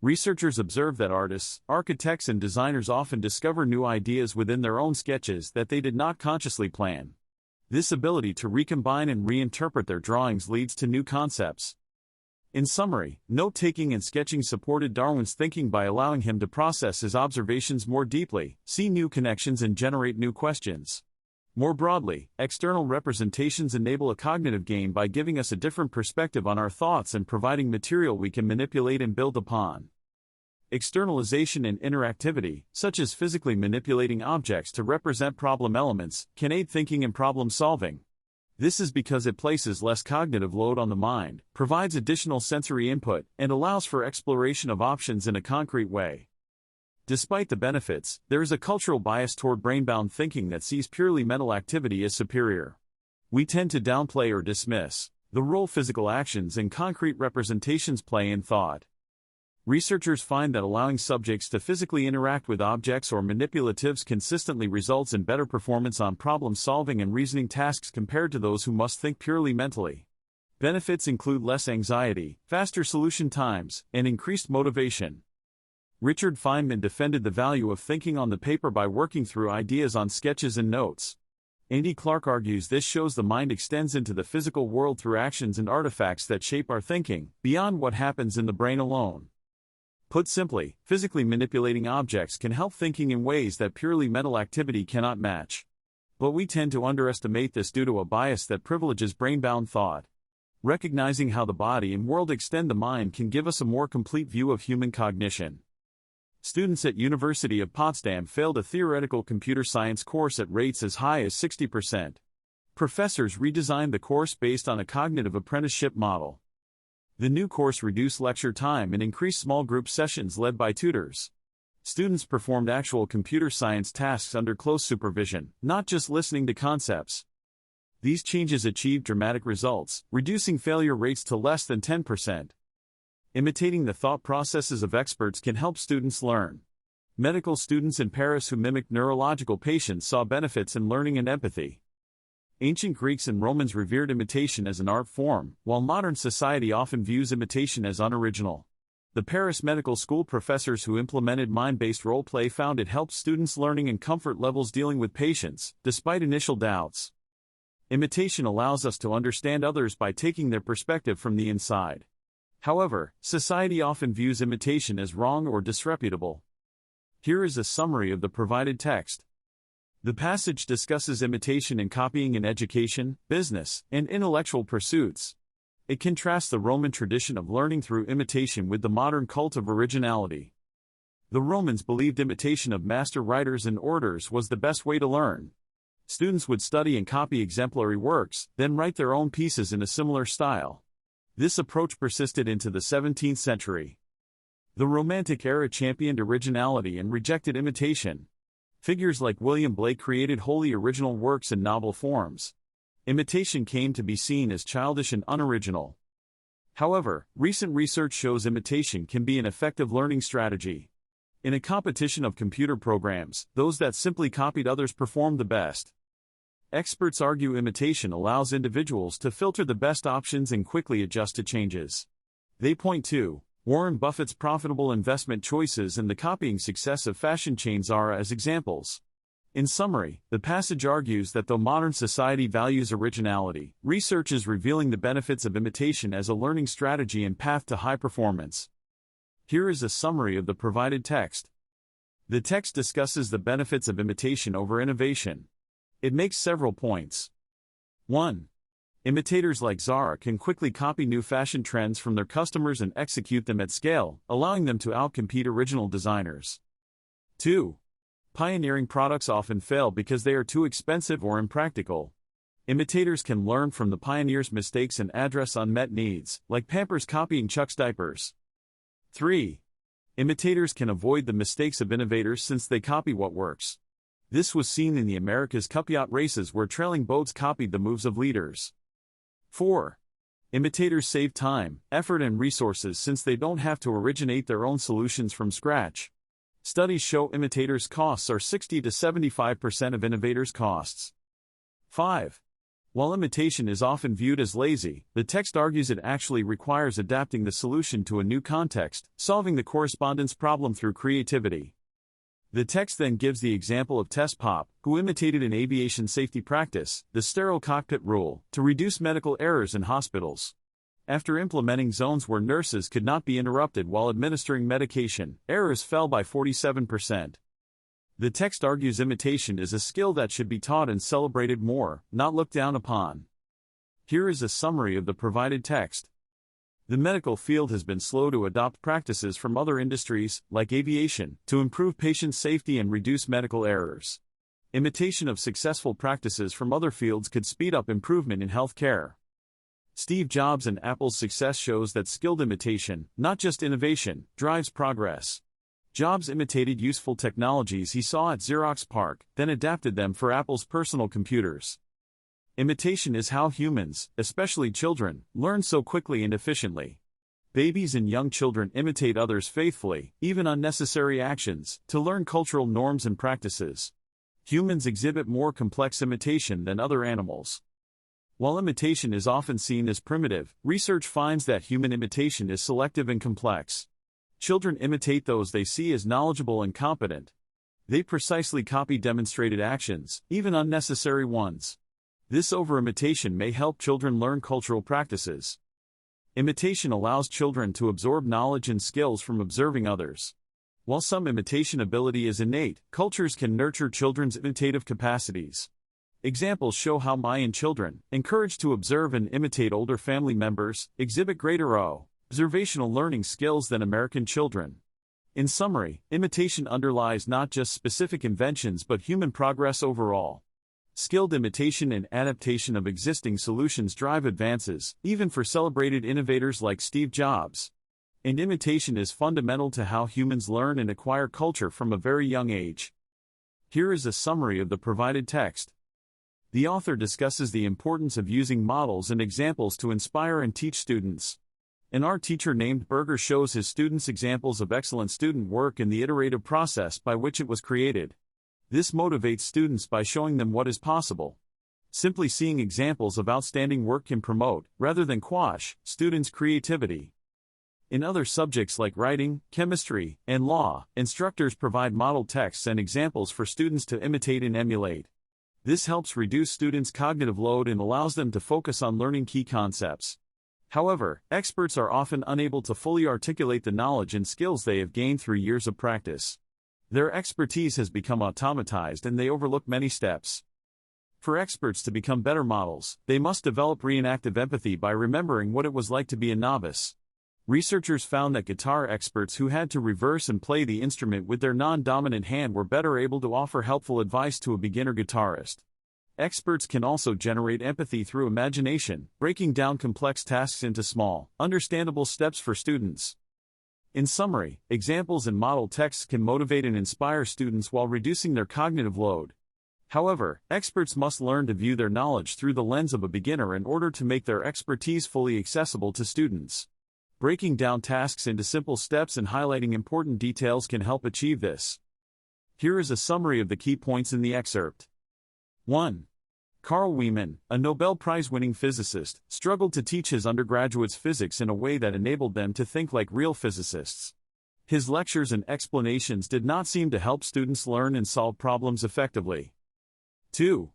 Researchers observe that artists, architects, and designers often discover new ideas within their own sketches that they did not consciously plan. This ability to recombine and reinterpret their drawings leads to new concepts. In summary, note-taking and sketching supported Darwin's thinking by allowing him to process his observations more deeply, see new connections, and generate new questions. More broadly, external representations enable a cognitive gain by giving us a different perspective on our thoughts and providing material we can manipulate and build upon. Externalization and interactivity, such as physically manipulating objects to represent problem elements, can aid thinking and problem solving. This is because it places less cognitive load on the mind, provides additional sensory input, and allows for exploration of options in a concrete way. Despite the benefits, there is a cultural bias toward brain-bound thinking that sees purely mental activity as superior. We tend to downplay or dismiss the role physical actions and concrete representations play in thought. Researchers find that allowing subjects to physically interact with objects or manipulatives consistently results in better performance on problem-solving and reasoning tasks compared to those who must think purely mentally. Benefits include less anxiety, faster solution times, and increased motivation. Richard Feynman defended the value of thinking on the paper by working through ideas on sketches and notes. Andy Clark argues this shows the mind extends into the physical world through actions and artifacts that shape our thinking, beyond what happens in the brain alone. Put simply, physically manipulating objects can help thinking in ways that purely mental activity cannot match. But we tend to underestimate this due to a bias that privileges brain-bound thought. Recognizing how the body and world extend the mind can give us a more complete view of human cognition. Students at University of Potsdam failed a theoretical computer science course at rates as high as 60%. Professors redesigned the course based on a cognitive apprenticeship model. The new course reduced lecture time and increased small group sessions led by tutors. Students performed actual computer science tasks under close supervision, not just listening to concepts. These changes achieved dramatic results, reducing failure rates to less than 10%. Imitating the thought processes of experts can help students learn. Medical students in Paris who mimicked neurological patients saw benefits in learning and empathy. Ancient Greeks and Romans revered imitation as an art form, while modern society often views imitation as unoriginal. The Paris Medical School professors who implemented mind-based role-play found it helped students' learning and comfort levels dealing with patients, despite initial doubts. Imitation allows us to understand others by taking their perspective from the inside. However, society often views imitation as wrong or disreputable. Here is a summary of the provided text. The passage discusses imitation and copying in education, business, and intellectual pursuits. It contrasts the Roman tradition of learning through imitation with the modern cult of originality. The Romans believed imitation of master writers and orators was the best way to learn. Students would study and copy exemplary works, then write their own pieces in a similar style. This approach persisted into the 17th century. The Romantic era championed originality and rejected imitation. Figures like William Blake created wholly original works in novel forms. Imitation came to be seen as childish and unoriginal. However, recent research shows imitation can be an effective learning strategy. In a competition of computer programs, those that simply copied others performed the best. Experts argue imitation allows individuals to filter the best options and quickly adjust to changes. They point to Warren Buffett's profitable investment choices and the copying success of fashion chain Zara as examples. In summary, the passage argues that though modern society values originality, research is revealing the benefits of imitation as a learning strategy and path to high performance. Here is a summary of the provided text. The text discusses the benefits of imitation over innovation. It makes several points. 1. Imitators like Zara can quickly copy new fashion trends from their customers and execute them at scale, allowing them to outcompete original designers. 2. Pioneering products often fail because they are too expensive or impractical. Imitators can learn from the pioneers' mistakes and address unmet needs, like Pampers copying Chuck's diapers. 3. Imitators can avoid the mistakes of innovators since they copy what works. This was seen in the America's Cup yacht races where trailing boats copied the moves of leaders. 4. Imitators save time, effort and resources since they don't have to originate their own solutions from scratch. Studies show imitators' costs are 60 to 75% of innovators' costs. 5. While imitation is often viewed as lazy, the text argues it actually requires adapting the solution to a new context, solving the correspondence problem through creativity. The text then gives the example of Tess Popp, who imitated an aviation safety practice, the sterile cockpit rule, to reduce medical errors in hospitals. After implementing zones where nurses could not be interrupted while administering medication, errors fell by 47%. The text argues imitation is a skill that should be taught and celebrated more, not looked down upon. Here is a summary of the provided text. The medical field has been slow to adopt practices from other industries, like aviation, to improve patient safety and reduce medical errors. Imitation of successful practices from other fields could speed up improvement in healthcare. Steve Jobs and Apple's success shows that skilled imitation, not just innovation, drives progress. Jobs imitated useful technologies he saw at Xerox PARC, then adapted them for Apple's personal computers. Imitation is how humans, especially children, learn so quickly and efficiently. Babies and young children imitate others faithfully, even unnecessary actions, to learn cultural norms and practices. Humans exhibit more complex imitation than other animals. While imitation is often seen as primitive, research finds that human imitation is selective and complex. Children imitate those they see as knowledgeable and competent. They precisely copy demonstrated actions, even unnecessary ones. This over-imitation may help children learn cultural practices. Imitation allows children to absorb knowledge and skills from observing others. While some imitation ability is innate, cultures can nurture children's imitative capacities. Examples show how Mayan children, encouraged to observe and imitate older family members, exhibit greater observational learning skills than American children. In summary, imitation underlies not just specific inventions but human progress overall. Skilled imitation and adaptation of existing solutions drive advances, even for celebrated innovators like Steve Jobs. And imitation is fundamental to how humans learn and acquire culture from a very young age. Here is a summary of the provided text. The author discusses the importance of using models and examples to inspire and teach students. An art teacher named Berger shows his students examples of excellent student work and the iterative process by which it was created. This motivates students by showing them what is possible. Simply seeing examples of outstanding work can promote, rather than quash, students' creativity. In other subjects like writing, chemistry, and law, instructors provide model texts and examples for students to imitate and emulate. This helps reduce students' cognitive load and allows them to focus on learning key concepts. However, experts are often unable to fully articulate the knowledge and skills they have gained through years of practice. Their expertise has become automatized and they overlook many steps. For experts to become better models, they must develop reenactive empathy by remembering what it was like to be a novice. Researchers found that guitar experts who had to reverse and play the instrument with their non-dominant hand were better able to offer helpful advice to a beginner guitarist. Experts can also generate empathy through imagination, breaking down complex tasks into small, understandable steps for students. In summary, examples and model texts can motivate and inspire students while reducing their cognitive load. However, experts must learn to view their knowledge through the lens of a beginner in order to make their expertise fully accessible to students. Breaking down tasks into simple steps and highlighting important details can help achieve this. Here is a summary of the key points in the excerpt. 1. Carl Wieman, a Nobel Prize-winning physicist, struggled to teach his undergraduates physics in a way that enabled them to think like real physicists. His lectures and explanations did not seem to help students learn and solve problems effectively. 2.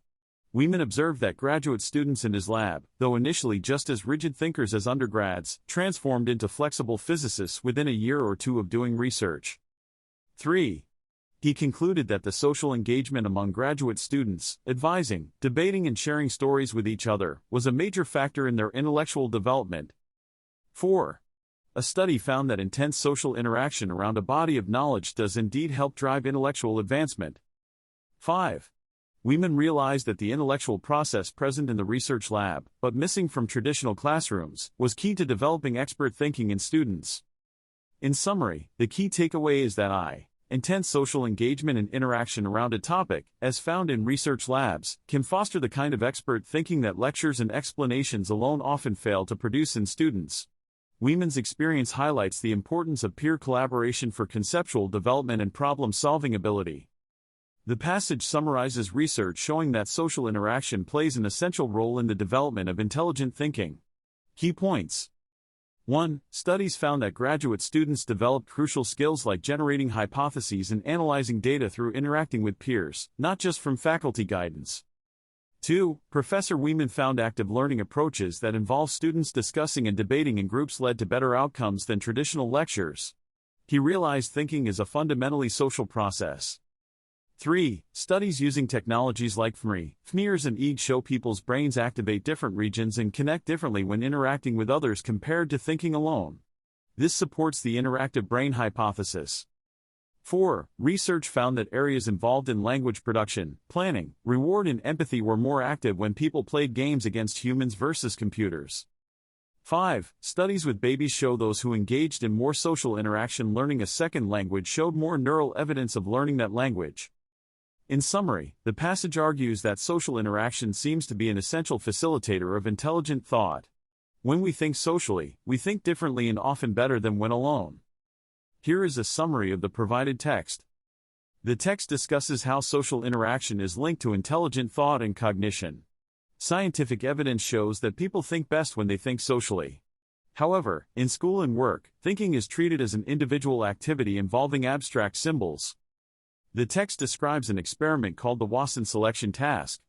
Wieman observed that graduate students in his lab, though initially just as rigid thinkers as undergrads, transformed into flexible physicists within a year or two of doing research. 3. He concluded that the social engagement among graduate students, advising, debating and sharing stories with each other, was a major factor in their intellectual development. 4. A study found that intense social interaction around a body of knowledge does indeed help drive intellectual advancement. 5. Wieman realized that the intellectual process present in the research lab, but missing from traditional classrooms, was key to developing expert thinking in students. In summary, the key takeaway is that intense social engagement and interaction around a topic, as found in research labs, can foster the kind of expert thinking that lectures and explanations alone often fail to produce in students. Wieman's experience highlights the importance of peer collaboration for conceptual development and problem-solving ability. The passage summarizes research showing that social interaction plays an essential role in the development of intelligent thinking. Key points. 1. Studies found that graduate students developed crucial skills like generating hypotheses and analyzing data through interacting with peers, not just from faculty guidance. 2. Professor Wieman found active learning approaches that involve students discussing and debating in groups led to better outcomes than traditional lectures. He realized thinking is a fundamentally social process. 3. Studies using technologies like fMRI, FMIRS and EEG show people's brains activate different regions and connect differently when interacting with others compared to thinking alone. This supports the interactive brain hypothesis. 4. Research found that areas involved in language production, planning, reward and empathy were more active when people played games against humans versus computers. 5. Studies with babies show those who engaged in more social interaction learning a second language showed more neural evidence of learning that language. In summary, the passage argues that social interaction seems to be an essential facilitator of intelligent thought. When we think socially, we think differently and often better than when alone. Here is a summary of the provided text. The text discusses how social interaction is linked to intelligent thought and cognition. Scientific evidence shows that people think best when they think socially. However, in school and work, thinking is treated as an individual activity involving abstract symbols. The text describes an experiment called the Watson selection task.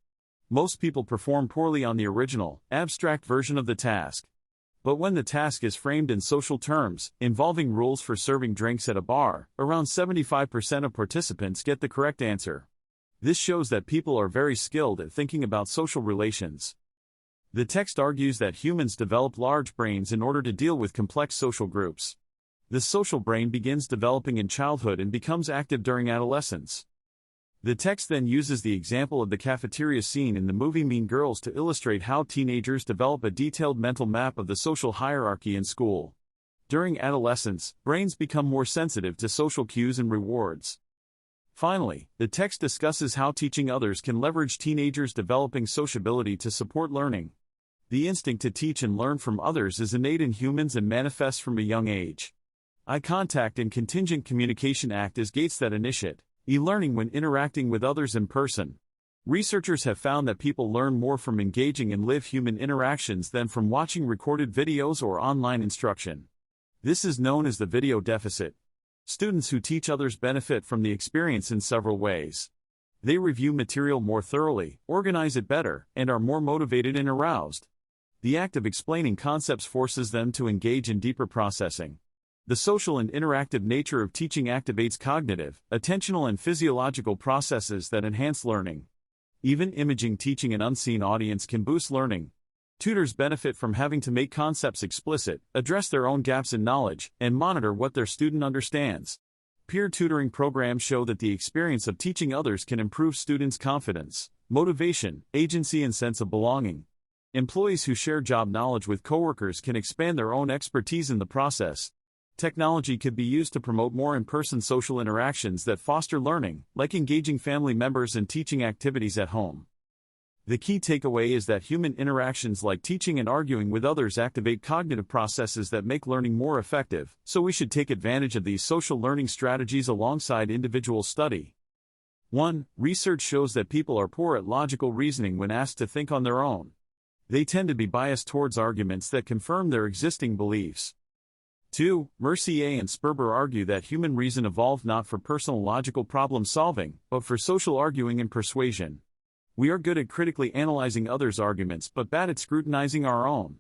Most people perform poorly on the original, abstract version of the task. But when the task is framed in social terms, involving rules for serving drinks at a bar, around 75% of participants get the correct answer. This shows that people are very skilled at thinking about social relations. The text argues that humans develop large brains in order to deal with complex social groups. The social brain begins developing in childhood and becomes active during adolescence. The text then uses the example of the cafeteria scene in the movie Mean Girls to illustrate how teenagers develop a detailed mental map of the social hierarchy in school. During adolescence, brains become more sensitive to social cues and rewards. Finally, the text discusses how teaching others can leverage teenagers' developing sociability to support learning. The instinct to teach and learn from others is innate in humans and manifests from a young age. Eye contact and contingent communication act as gates that initiate e-learning when interacting with others in person. Researchers have found that people learn more from engaging in live human interactions than from watching recorded videos or online instruction. This is known as the video deficit. Students who teach others benefit from the experience in several ways. They review material more thoroughly, organize it better, and are more motivated and aroused. The act of explaining concepts forces them to engage in deeper processing. The social and interactive nature of teaching activates cognitive, attentional and physiological processes that enhance learning. Even imaging teaching an unseen audience can boost learning. Tutors benefit from having to make concepts explicit, address their own gaps in knowledge, and monitor what their student understands. Peer tutoring programs show that the experience of teaching others can improve students' confidence, motivation, agency and sense of belonging. Employees who share job knowledge with coworkers can expand their own expertise in the process. Technology could be used to promote more in-person social interactions that foster learning, like engaging family members and teaching activities at home. The key takeaway is that human interactions like teaching and arguing with others activate cognitive processes that make learning more effective, so we should take advantage of these social learning strategies alongside individual study. 1. Research shows that people are poor at logical reasoning when asked to think on their own. They tend to be biased towards arguments that confirm their existing beliefs. 2. Mercier and Sperber argue that human reason evolved not for personal logical problem solving, but for social arguing and persuasion. We are good at critically analyzing others' arguments but bad at scrutinizing our own.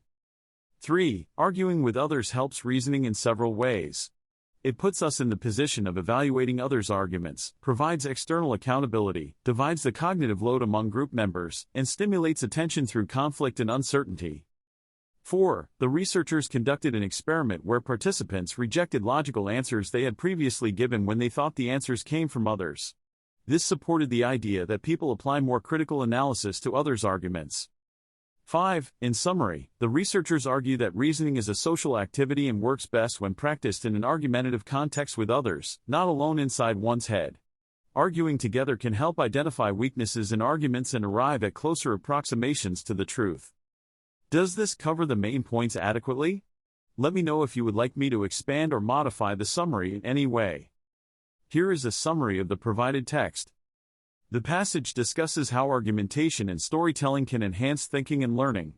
3. Arguing with others helps reasoning in several ways. It puts us in the position of evaluating others' arguments, provides external accountability, divides the cognitive load among group members, and stimulates attention through conflict and uncertainty. 4. The researchers conducted an experiment where participants rejected logical answers they had previously given when they thought the answers came from others. This supported the idea that people apply more critical analysis to others' arguments. 5. In summary, the researchers argue that reasoning is a social activity and works best when practiced in an argumentative context with others, not alone inside one's head. Arguing together can help identify weaknesses in arguments and arrive at closer approximations to the truth. Does this cover the main points adequately? Let me know if you would like me to expand or modify the summary in any way. Here is a summary of the provided text. The passage discusses how argumentation and storytelling can enhance thinking and learning.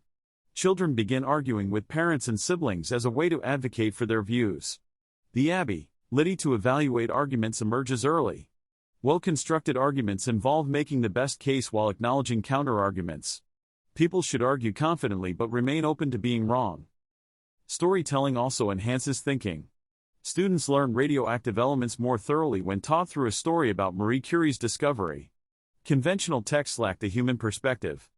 Children begin arguing with parents and siblings as a way to advocate for their views. The ability to evaluate arguments emerges early. Well-constructed arguments involve making the best case while acknowledging counter-arguments. People should argue confidently but remain open to being wrong. Storytelling also enhances thinking. Students learn radioactive elements more thoroughly when taught through a story about Marie Curie's discovery. Conventional texts lack the human perspective.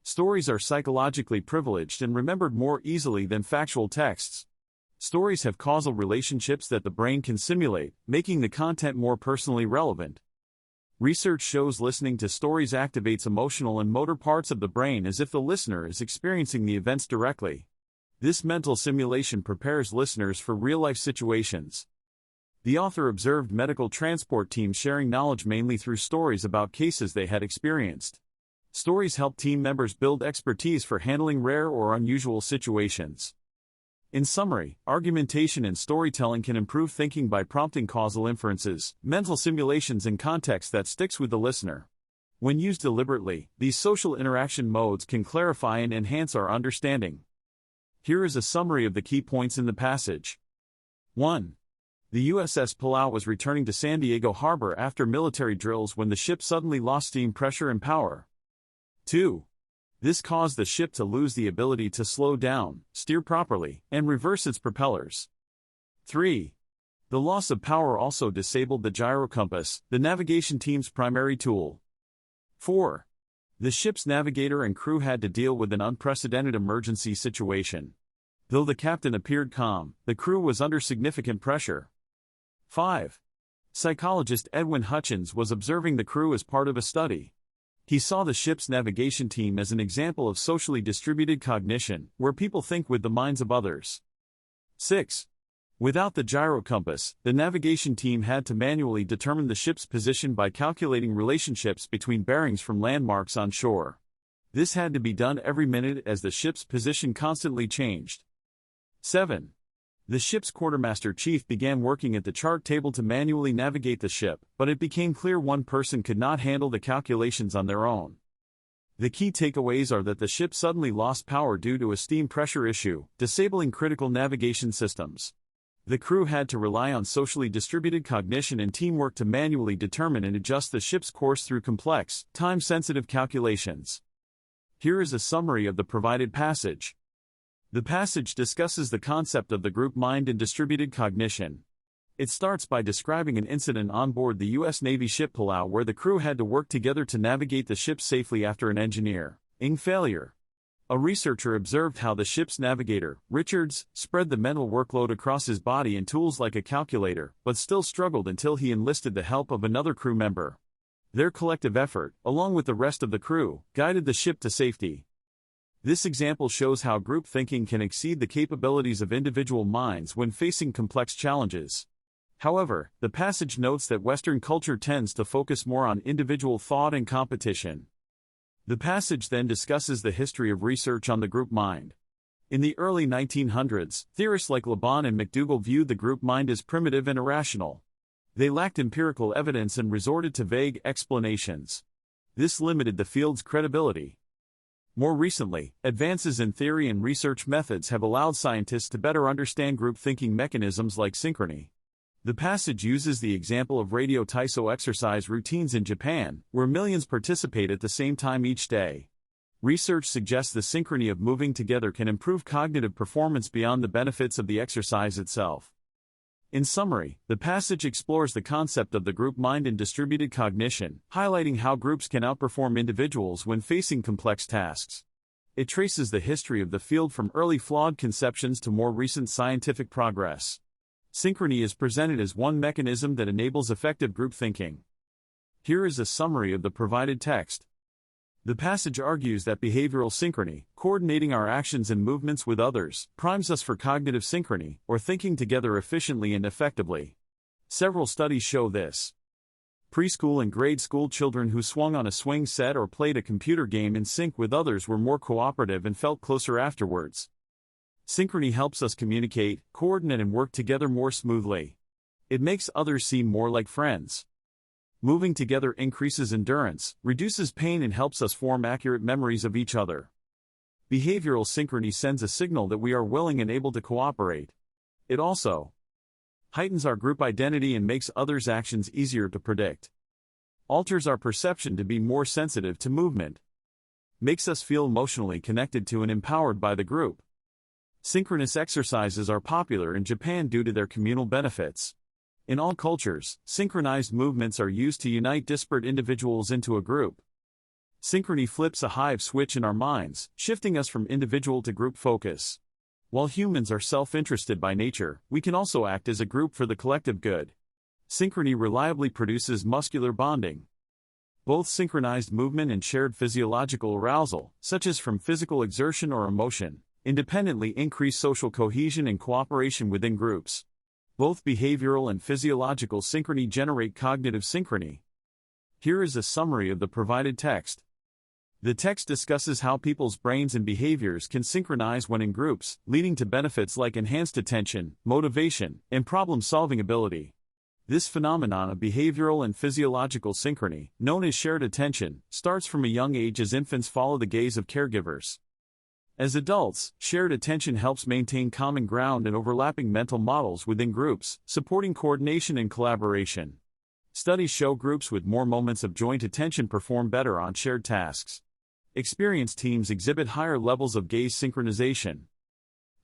Stories are psychologically privileged and remembered more easily than factual texts. Stories have causal relationships that the brain can simulate, making the content more personally relevant. Research shows listening to stories activates emotional and motor parts of the brain as if the listener is experiencing the events directly. This mental simulation prepares listeners for real-life situations. The author observed medical transport teams sharing knowledge mainly through stories about cases they had experienced. Stories help team members build expertise for handling rare or unusual situations. In summary, argumentation and storytelling can improve thinking by prompting causal inferences, mental simulations and context that sticks with the listener. When used deliberately, these social interaction modes can clarify and enhance our understanding. Here is a summary of the key points in the passage. 1. The USS Palau was returning to San Diego Harbor after military drills when the ship suddenly lost steam pressure and power. 2. This caused the ship to lose the ability to slow down, steer properly, and reverse its propellers. 3. The loss of power also disabled the gyrocompass, the navigation team's primary tool. 4. The ship's navigator and crew had to deal with an unprecedented emergency situation. Though the captain appeared calm, the crew was under significant pressure. 5. Psychologist Edwin Hutchins was observing the crew as part of a study. He saw the ship's navigation team as an example of socially distributed cognition, where people think with the minds of others. 6. Without the gyrocompass, the navigation team had to manually determine the ship's position by calculating relationships between bearings from landmarks on shore. This had to be done every minute as the ship's position constantly changed. 7. The ship's quartermaster chief began working at the chart table to manually navigate the ship, but it became clear one person could not handle the calculations on their own. The key takeaways are that the ship suddenly lost power due to a steam pressure issue, disabling critical navigation systems. The crew had to rely on socially distributed cognition and teamwork to manually determine and adjust the ship's course through complex, time-sensitive calculations. Here is a summary of the provided passage. The passage discusses the concept of the group mind and distributed cognition. It starts by describing an incident on board the U.S. Navy ship Palau where the crew had to work together to navigate the ship safely after an engineering failure. A researcher observed how the ship's navigator, Richards, spread the mental workload across his body and tools like a calculator, but still struggled until he enlisted the help of another crew member. Their collective effort, along with the rest of the crew, guided the ship to safety. This example shows how group thinking can exceed the capabilities of individual minds when facing complex challenges. However, the passage notes that Western culture tends to focus more on individual thought and competition. The passage then discusses the history of research on the group mind. In the early 1900s, theorists like Laban and McDougall viewed the group mind as primitive and irrational. They lacked empirical evidence and resorted to vague explanations. This limited the field's credibility. More recently, advances in theory and research methods have allowed scientists to better understand group thinking mechanisms like synchrony. The passage uses the example of radio Taiso exercise routines in Japan, where millions participate at the same time each day. Research suggests the synchrony of moving together can improve cognitive performance beyond the benefits of the exercise itself. In summary, the passage explores the concept of the group mind and distributed cognition, highlighting how groups can outperform individuals when facing complex tasks. It traces the history of the field from early flawed conceptions to more recent scientific progress. Synchrony is presented as one mechanism that enables effective group thinking. Here is a summary of the provided text. The passage argues that behavioral synchrony, coordinating our actions and movements with others, primes us for cognitive synchrony, or thinking together efficiently and effectively. Several studies show this. Preschool and grade school children who swung on a swing set or played a computer game in sync with others were more cooperative and felt closer afterwards. Synchrony helps us communicate, coordinate, and work together more smoothly. It makes others seem more like friends. Moving together increases endurance, reduces pain, and helps us form accurate memories of each other. Behavioral synchrony sends a signal that we are willing and able to cooperate. It also heightens our group identity and makes others' actions easier to predict. Alters our perception to be more sensitive to movement. Makes us feel emotionally connected to and empowered by the group. Synchronous exercises are popular in Japan due to their communal benefits. In all cultures, synchronized movements are used to unite disparate individuals into a group. Synchrony flips a hive switch in our minds, shifting us from individual to group focus. While humans are self-interested by nature, we can also act as a group for the collective good. Synchrony reliably produces muscular bonding. Both synchronized movement and shared physiological arousal, such as from physical exertion or emotion, independently increase social cohesion and cooperation within groups. Both behavioral and physiological synchrony generate cognitive synchrony. Here is a summary of the provided text. The text discusses how people's brains and behaviors can synchronize when in groups, leading to benefits like enhanced attention, motivation, and problem-solving ability. This phenomenon of behavioral and physiological synchrony, known as shared attention, starts from a young age as infants follow the gaze of caregivers. As adults, shared attention helps maintain common ground and overlapping mental models within groups, supporting coordination and collaboration. Studies show groups with more moments of joint attention perform better on shared tasks. Experienced teams exhibit higher levels of gaze synchronization.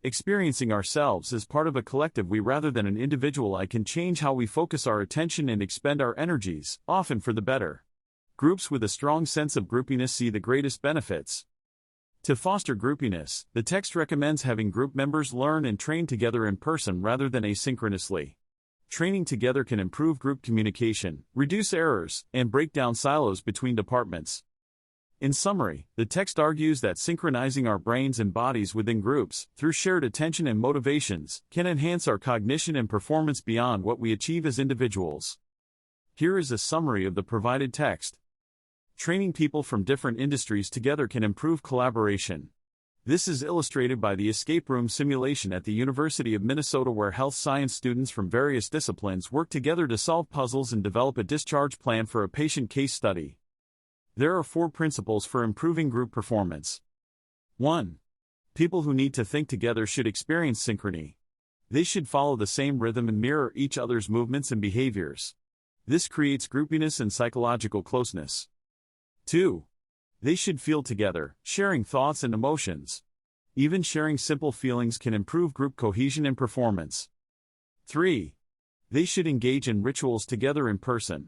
Experiencing ourselves as part of a collective we rather than an individual I can change how we focus our attention and expend our energies, often for the better. Groups with a strong sense of groupiness see the greatest benefits. To foster groupiness, the text recommends having group members learn and train together in person rather than asynchronously. Training together can improve group communication, reduce errors, and break down silos between departments. In summary, the text argues that synchronizing our brains and bodies within groups, through shared attention and motivations, can enhance our cognition and performance beyond what we achieve as individuals. Here is a summary of the provided text. Training people from different industries together can improve collaboration. This is illustrated by the escape room simulation at the University of Minnesota, where health science students from various disciplines work together to solve puzzles and develop a discharge plan for a patient case study. There are 4 principles for improving group performance. 1. People who need to think together should experience synchrony. They should follow the same rhythm and mirror each other's movements and behaviors. This creates groupiness and psychological closeness. 2. They should feel together, sharing thoughts and emotions. Even sharing simple feelings can improve group cohesion and performance. 3. They should engage in rituals together in person.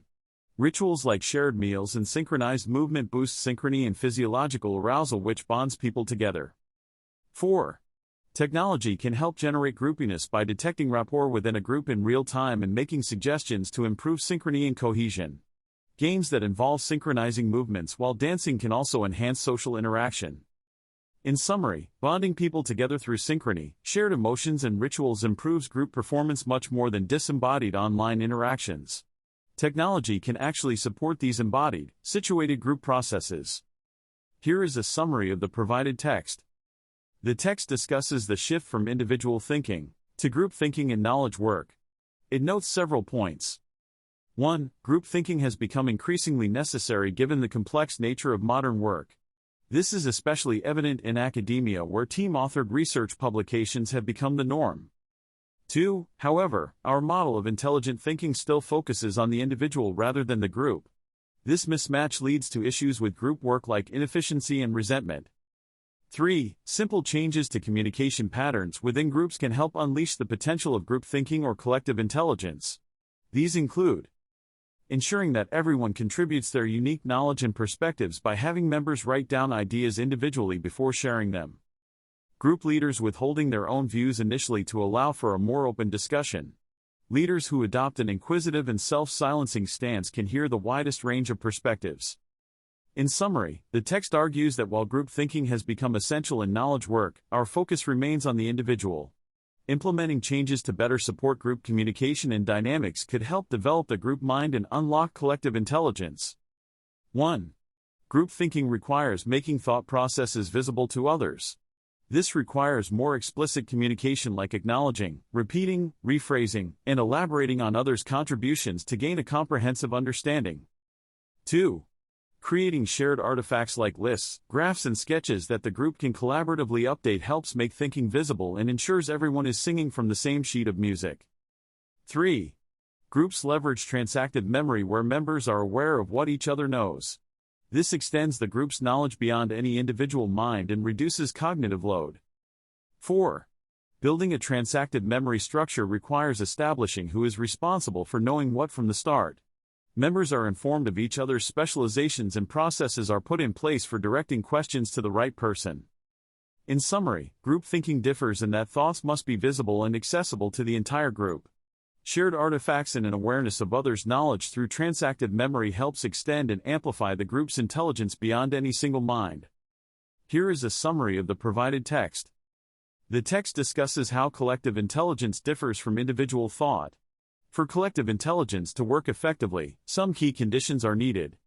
Rituals like shared meals and synchronized movement boost synchrony and physiological arousal, which bonds people together. 4. Technology can help generate groupiness by detecting rapport within a group in real time and making suggestions to improve synchrony and cohesion. Games that involve synchronizing movements while dancing can also enhance social interaction. In summary, bonding people together through synchrony, shared emotions, and rituals improves group performance much more than disembodied online interactions. Technology can actually support these embodied, situated group processes. Here is a summary of the provided text. The text discusses the shift from individual thinking to group thinking in knowledge work. It notes several points. 1. Group thinking has become increasingly necessary given the complex nature of modern work. This is especially evident in academia, where team-authored research publications have become the norm. 2. However, our model of intelligent thinking still focuses on the individual rather than the group. This mismatch leads to issues with group work like inefficiency and resentment. 3. Simple changes to communication patterns within groups can help unleash the potential of group thinking or collective intelligence. These include ensuring that everyone contributes their unique knowledge and perspectives by having members write down ideas individually before sharing them. Group leaders withholding their own views initially to allow for a more open discussion. Leaders who adopt an inquisitive and self-silencing stance can hear the widest range of perspectives. In summary, the text argues that while group thinking has become essential in knowledge work, our focus remains on the individual. Implementing changes to better support group communication and dynamics could help develop the group mind and unlock collective intelligence. 1. Group thinking requires making thought processes visible to others. This requires more explicit communication like acknowledging, repeating, rephrasing, and elaborating on others' contributions to gain a comprehensive understanding. 2. Creating shared artifacts like lists, graphs, and sketches that the group can collaboratively update helps make thinking visible and ensures everyone is singing from the same sheet of music. 3. Groups leverage transactive memory where members are aware of what each other knows. This extends the group's knowledge beyond any individual mind and reduces cognitive load. 4. Building a transactive memory structure requires establishing who is responsible for knowing what from the start. Members are informed of each other's specializations and processes are put in place for directing questions to the right person. In summary, group thinking differs in that thoughts must be visible and accessible to the entire group. Shared artifacts and an awareness of others' knowledge through transactive memory helps extend and amplify the group's intelligence beyond any single mind. Here is a summary of the provided text. The text discusses how collective intelligence differs from individual thought. For collective intelligence to work effectively, some key conditions are needed.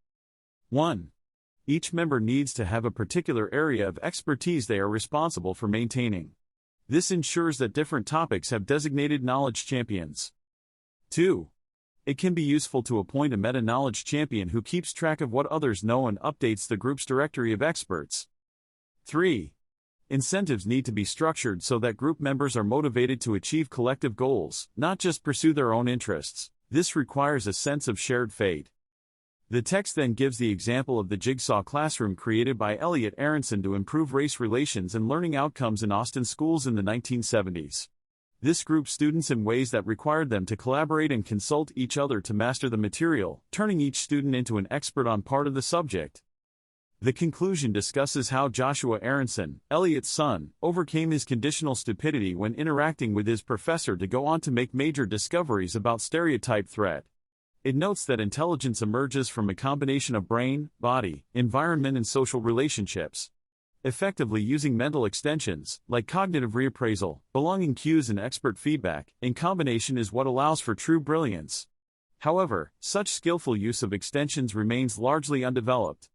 1. Each member needs to have a particular area of expertise they are responsible for maintaining. This ensures that different topics have designated knowledge champions. 2. It can be useful to appoint a meta-knowledge champion who keeps track of what others know and updates the group's directory of experts. 3. Incentives need to be structured so that group members are motivated to achieve collective goals, not just pursue their own interests. This requires a sense of shared fate. The text then gives the example of the Jigsaw Classroom created by Elliot Aronson to improve race relations and learning outcomes in Austin schools in the 1970s. This grouped students in ways that required them to collaborate and consult each other to master the material, turning each student into an expert on part of the subject. The conclusion discusses how Joshua Aronson, Elliot's son, overcame his conditional stupidity when interacting with his professor to go on to make major discoveries about stereotype threat. It notes that intelligence emerges from a combination of brain, body, environment, and social relationships. Effectively using mental extensions, like cognitive reappraisal, belonging cues, and expert feedback, in combination is what allows for true brilliance. However, such skillful use of extensions remains largely undeveloped.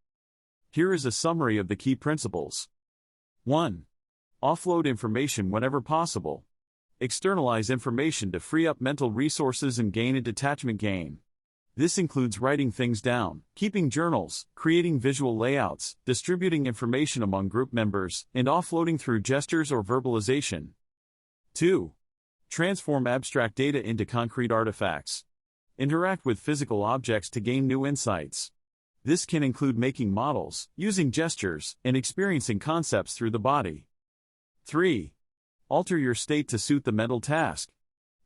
Here is a summary of the key principles. 1. Offload information whenever possible. Externalize information to free up mental resources and gain a detachment gain. This includes writing things down, keeping journals, creating visual layouts, distributing information among group members, and offloading through gestures or verbalization. 2. Transform abstract data into concrete artifacts. Interact with physical objects to gain new insights. This can include making models, using gestures, and experiencing concepts through the body. 3. Alter your state to suit the mental task.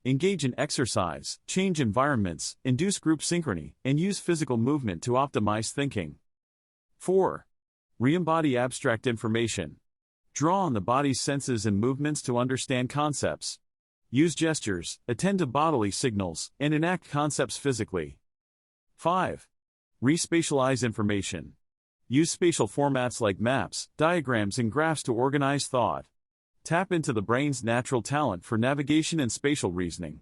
Engage in exercise, change environments, induce group synchrony, and use physical movement to optimize thinking. 4. Re-embody abstract information. Draw on the body's senses and movements to understand concepts. Use gestures, attend to bodily signals, and enact concepts physically. 5. Respatialize information. Use spatial formats like maps, diagrams, and graphs to organize thought. Tap into the brain's natural talent for navigation and spatial reasoning.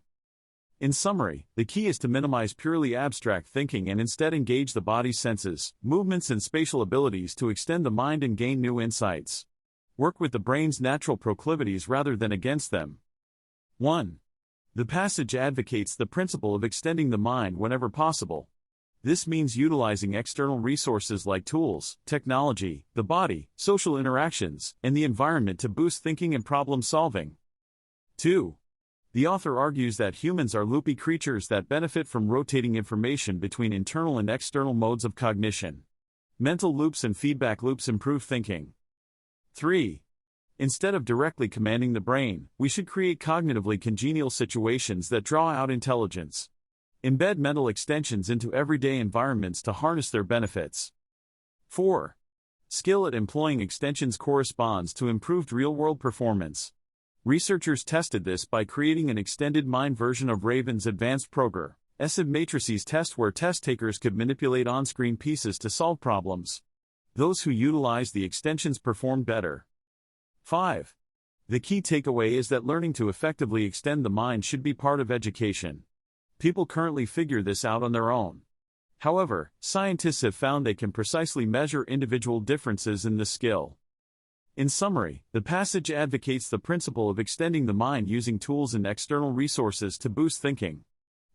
In summary, the key is to minimize purely abstract thinking and instead engage the body's senses, movements, and spatial abilities to extend the mind and gain new insights. Work with the brain's natural proclivities rather than against them. 1. The passage advocates the principle of extending the mind whenever possible. This means utilizing external resources like tools, technology, the body, social interactions, and the environment to boost thinking and problem solving. 2. The author argues that humans are loopy creatures that benefit from rotating information between internal and external modes of cognition. Mental loops and feedback loops improve thinking. 3. Instead of directly commanding the brain, we should create cognitively congenial situations that draw out intelligence. Embed mental extensions into everyday environments to harness their benefits. 4. Skill at employing extensions corresponds to improved real-world performance. Researchers tested this by creating an extended mind version of Raven's advanced Proger, ESIB matrices test where test takers could manipulate on-screen pieces to solve problems. Those who utilize the extensions perform better. 5. The key takeaway is that learning to effectively extend the mind should be part of education. People currently figure this out on their own. However, scientists have found they can precisely measure individual differences in this skill. In summary, the passage advocates the principle of extending the mind using tools and external resources to boost thinking.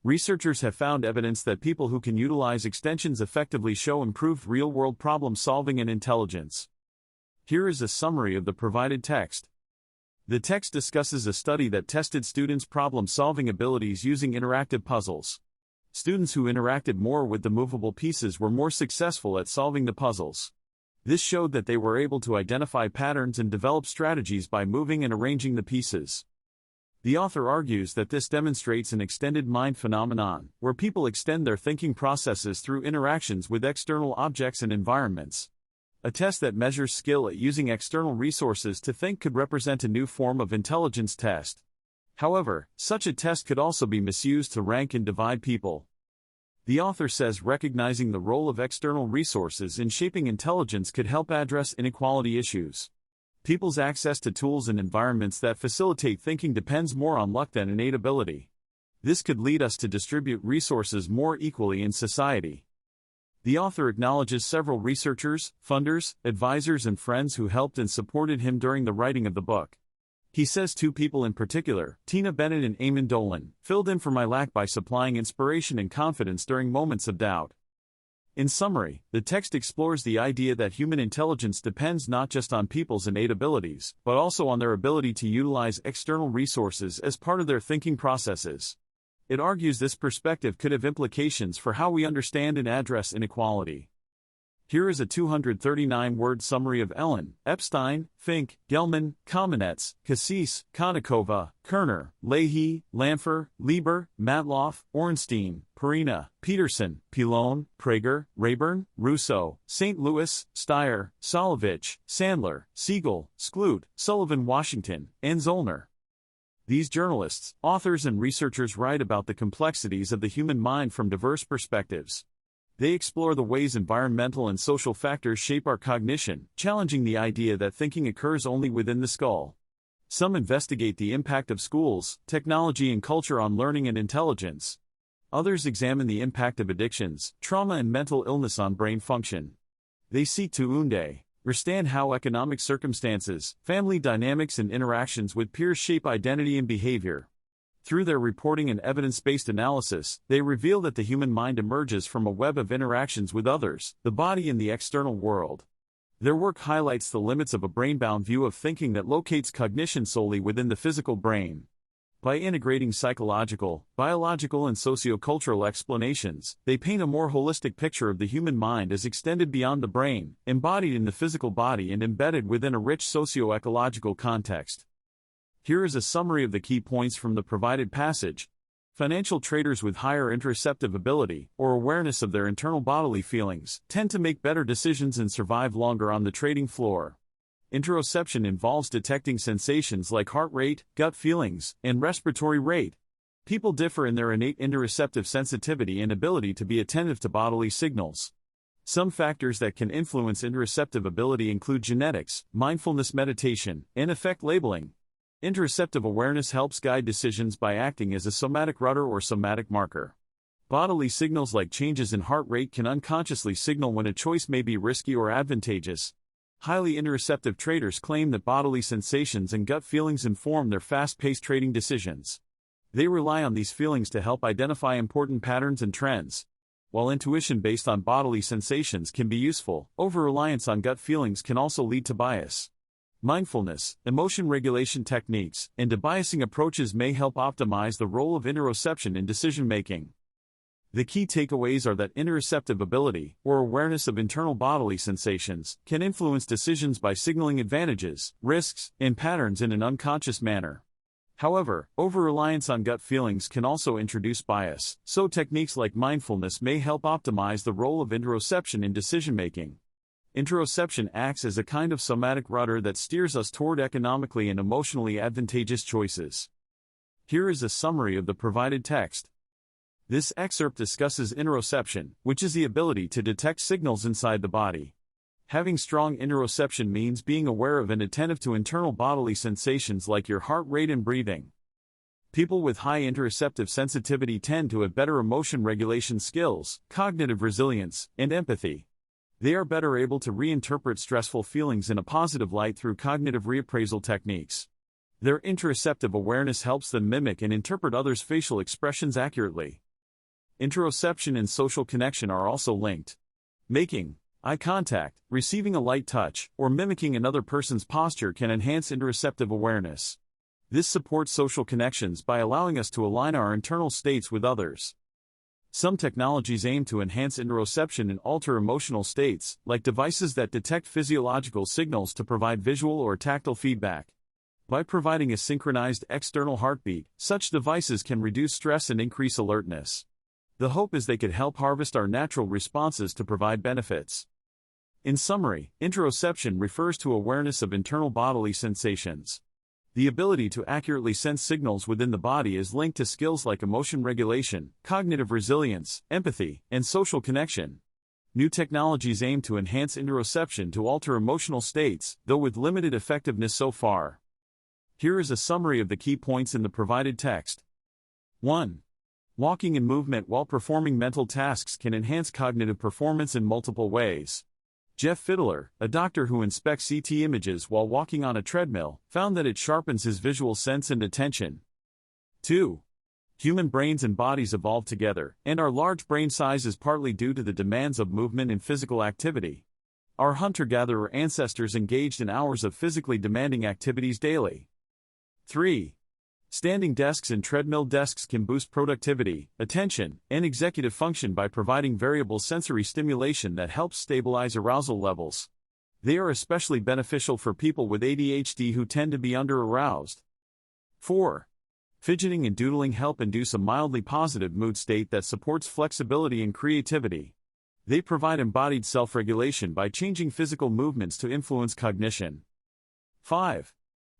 Researchers have found evidence that people who can utilize extensions effectively show improved real-world problem-solving and intelligence. Here is a summary of the provided text. The text discusses a study that tested students' problem-solving abilities using interactive puzzles. Students who interacted more with the movable pieces were more successful at solving the puzzles. This showed that they were able to identify patterns and develop strategies by moving and arranging the pieces. The author argues that this demonstrates an extended mind phenomenon, where people extend their thinking processes through interactions with external objects and environments. A test that measures skill at using external resources to think could represent a new form of intelligence test. However, such a test could also be misused to rank and divide people. The author says recognizing the role of external resources in shaping intelligence could help address inequality issues. People's access to tools and environments that facilitate thinking depends more on luck than innate ability. This could lead us to distribute resources more equally in society. The author acknowledges several researchers, funders, advisors and friends who helped and supported him during the writing of the book. He says 2 people in particular, Tina Bennett and Eamon Dolan, filled in for my lack by supplying inspiration and confidence during moments of doubt. In summary, the text explores the idea that human intelligence depends not just on people's innate abilities, but also on their ability to utilize external resources as part of their thinking processes. It argues this perspective could have implications for how we understand and address inequality. Here is a 239-word summary of Ellen, Epstein, Fink, Gelman, Kamenetz, Cassis, Konnikova, Kerner, Leahy, Lanfer, Lieber, Matloff, Ornstein, Perina, Peterson, Pilon, Prager, Rayburn, Russo, St. Louis, Steyer, Solovich, Sandler, Siegel, Skloot, Sullivan Washington, and Zollner. These journalists, authors and researchers write about the complexities of the human mind from diverse perspectives. They explore the ways environmental and social factors shape our cognition, challenging the idea that thinking occurs only within the skull. Some investigate the impact of schools, technology and culture on learning and intelligence. Others examine the impact of addictions, trauma and mental illness on brain function. They seek to understand how economic circumstances, family dynamics and interactions with peers shape identity and behavior. Through their reporting and evidence-based analysis, they reveal that the human mind emerges from a web of interactions with others, the body and the external world. Their work highlights the limits of a brain-bound view of thinking that locates cognition solely within the physical brain. By integrating psychological, biological and socio-cultural explanations, they paint a more holistic picture of the human mind as extended beyond the brain, embodied in the physical body and embedded within a rich socio-ecological context. Here is a summary of the key points from the provided passage. Financial traders with higher interoceptive ability, or awareness of their internal bodily feelings, tend to make better decisions and survive longer on the trading floor. Interoception involves detecting sensations like heart rate, gut feelings, and respiratory rate. People differ in their innate interoceptive sensitivity and ability to be attentive to bodily signals. Some factors that can influence interoceptive ability include genetics, mindfulness meditation, and affect labeling. Interoceptive awareness helps guide decisions by acting as a somatic rudder or somatic marker. Bodily signals like changes in heart rate can unconsciously signal when a choice may be risky or advantageous. Highly interoceptive traders claim that bodily sensations and gut feelings inform their fast-paced trading decisions. They rely on these feelings to help identify important patterns and trends. While intuition based on bodily sensations can be useful, over-reliance on gut feelings can also lead to bias. Mindfulness, emotion regulation techniques, and debiasing approaches may help optimize the role of interoception in decision-making. The key takeaways are that interoceptive ability, or awareness of internal bodily sensations, can influence decisions by signaling advantages, risks, and patterns in an unconscious manner. However, over-reliance on gut feelings can also introduce bias, so techniques like mindfulness may help optimize the role of interoception in decision-making. Interoception acts as a kind of somatic rudder that steers us toward economically and emotionally advantageous choices. Here is a summary of the provided text. This excerpt discusses interoception, which is the ability to detect signals inside the body. Having strong interoception means being aware of and attentive to internal bodily sensations like your heart rate and breathing. People with high interoceptive sensitivity tend to have better emotion regulation skills, cognitive resilience, and empathy. They are better able to reinterpret stressful feelings in a positive light through cognitive reappraisal techniques. Their interoceptive awareness helps them mimic and interpret others' facial expressions accurately. Interoception and social connection are also linked. Making eye contact, receiving a light touch, or mimicking another person's posture can enhance interoceptive awareness. This supports social connections by allowing us to align our internal states with others. Some technologies aim to enhance interoception and alter emotional states, like devices that detect physiological signals to provide visual or tactile feedback. By providing a synchronized external heartbeat, such devices can reduce stress and increase alertness. The hope is they could help harvest our natural responses to provide benefits. In summary, interoception refers to awareness of internal bodily sensations. The ability to accurately sense signals within the body is linked to skills like emotion regulation, cognitive resilience, empathy, and social connection. New technologies aim to enhance interoception to alter emotional states, though with limited effectiveness so far. Here is a summary of the key points in the provided text. 1. Walking and movement while performing mental tasks can enhance cognitive performance in multiple ways. Jeff Fiddler, a doctor who inspects CT images while walking on a treadmill, found that it sharpens his visual sense and attention. 2. Human brains and bodies evolve together, and our large brain size is partly due to the demands of movement and physical activity. Our hunter-gatherer ancestors engaged in hours of physically demanding activities daily. 3. Standing desks and treadmill desks can boost productivity, attention, and executive function by providing variable sensory stimulation that helps stabilize arousal levels. They are especially beneficial for people with ADHD who tend to be under-aroused. 4. Fidgeting and doodling help induce a mildly positive mood state that supports flexibility and creativity. They provide embodied self-regulation by changing physical movements to influence cognition. 5.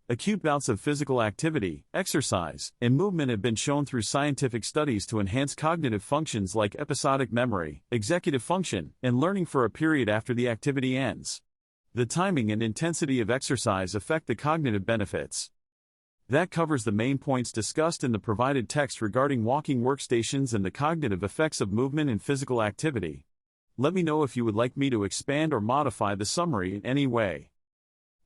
Acute bouts of physical activity, exercise, and movement have been shown through scientific studies to enhance cognitive functions like episodic memory, executive function, and learning for a period after the activity ends. The timing and intensity of exercise affect the cognitive benefits. That covers the main points discussed in the provided text regarding walking workstations and the cognitive effects of movement and physical activity. Let me know if you would like me to expand or modify the summary in any way.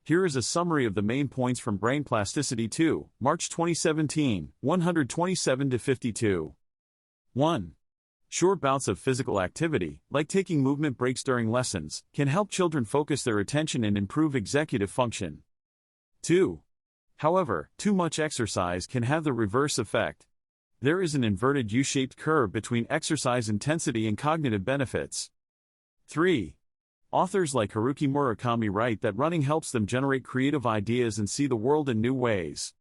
Here is a summary of the main points from Brain Plasticity 2, March 2017, 127-52. 1. Short bouts of physical activity, like taking movement breaks during lessons, can help children focus their attention and improve executive function. 2. However, too much exercise can have the reverse effect. There is an inverted U-shaped curve between exercise intensity and cognitive benefits. 3. Authors like Haruki Murakami write that running helps them generate creative ideas and see the world in new ways.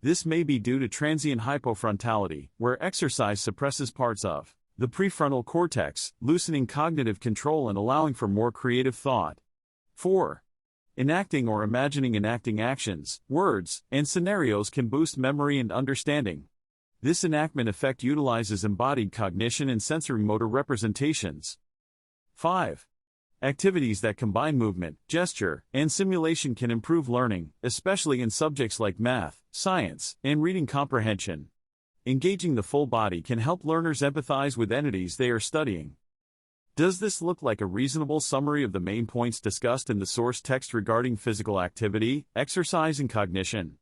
This may be due to transient hypofrontality, where exercise suppresses parts of the prefrontal cortex, loosening cognitive control and allowing for more creative thought. 4. Enacting or imagining enacting actions, words, and scenarios can boost memory and understanding. This enactment effect utilizes embodied cognition and sensory-motor representations. 5. Activities that combine movement, gesture, and simulation can improve learning, especially in subjects like math, science, and reading comprehension. Engaging the full body can help learners empathize with entities they are studying. Does this look like a reasonable summary of the main points discussed in the source text regarding physical activity, exercise, and cognition?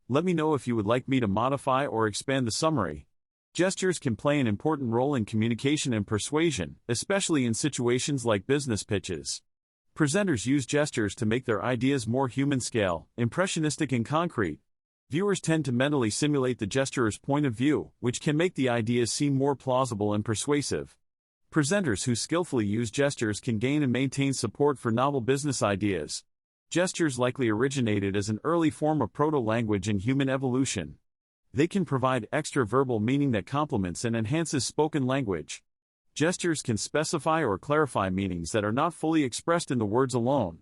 Let me know if you would like me to modify or expand the summary. Gestures can play an important role in communication and persuasion, especially in situations like business pitches. Presenters use gestures to make their ideas more human-scale, impressionistic, and concrete. Viewers tend to mentally simulate the gesturer's point of view, which can make the ideas seem more plausible and persuasive. Presenters who skillfully use gestures can gain and maintain support for novel business ideas. Gestures likely originated as an early form of proto-language in human evolution. They can provide extra verbal meaning that complements and enhances spoken language. Gestures can specify or clarify meanings that are not fully expressed in the words alone.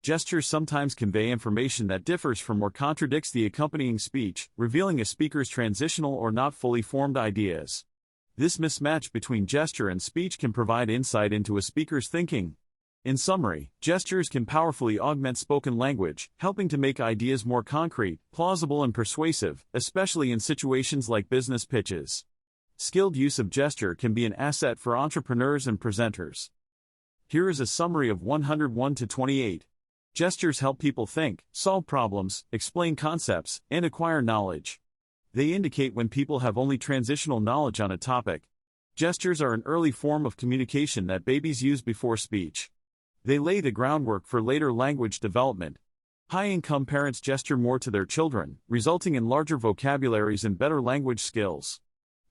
Gestures sometimes convey information that differs from or contradicts the accompanying speech, revealing a speaker's transitional or not fully formed ideas. This mismatch between gesture and speech can provide insight into a speaker's thinking. In summary, gestures can powerfully augment spoken language, helping to make ideas more concrete, plausible and persuasive, especially in situations like business pitches. Skilled use of gesture can be an asset for entrepreneurs and presenters. Here is a summary of 101 to 28. Gestures help people think, solve problems, explain concepts, and acquire knowledge. They indicate when people have only transitional knowledge on a topic. Gestures are an early form of communication that babies use before speech. They lay the groundwork for later language development. High-income parents gesture more to their children, resulting in larger vocabularies and better language skills.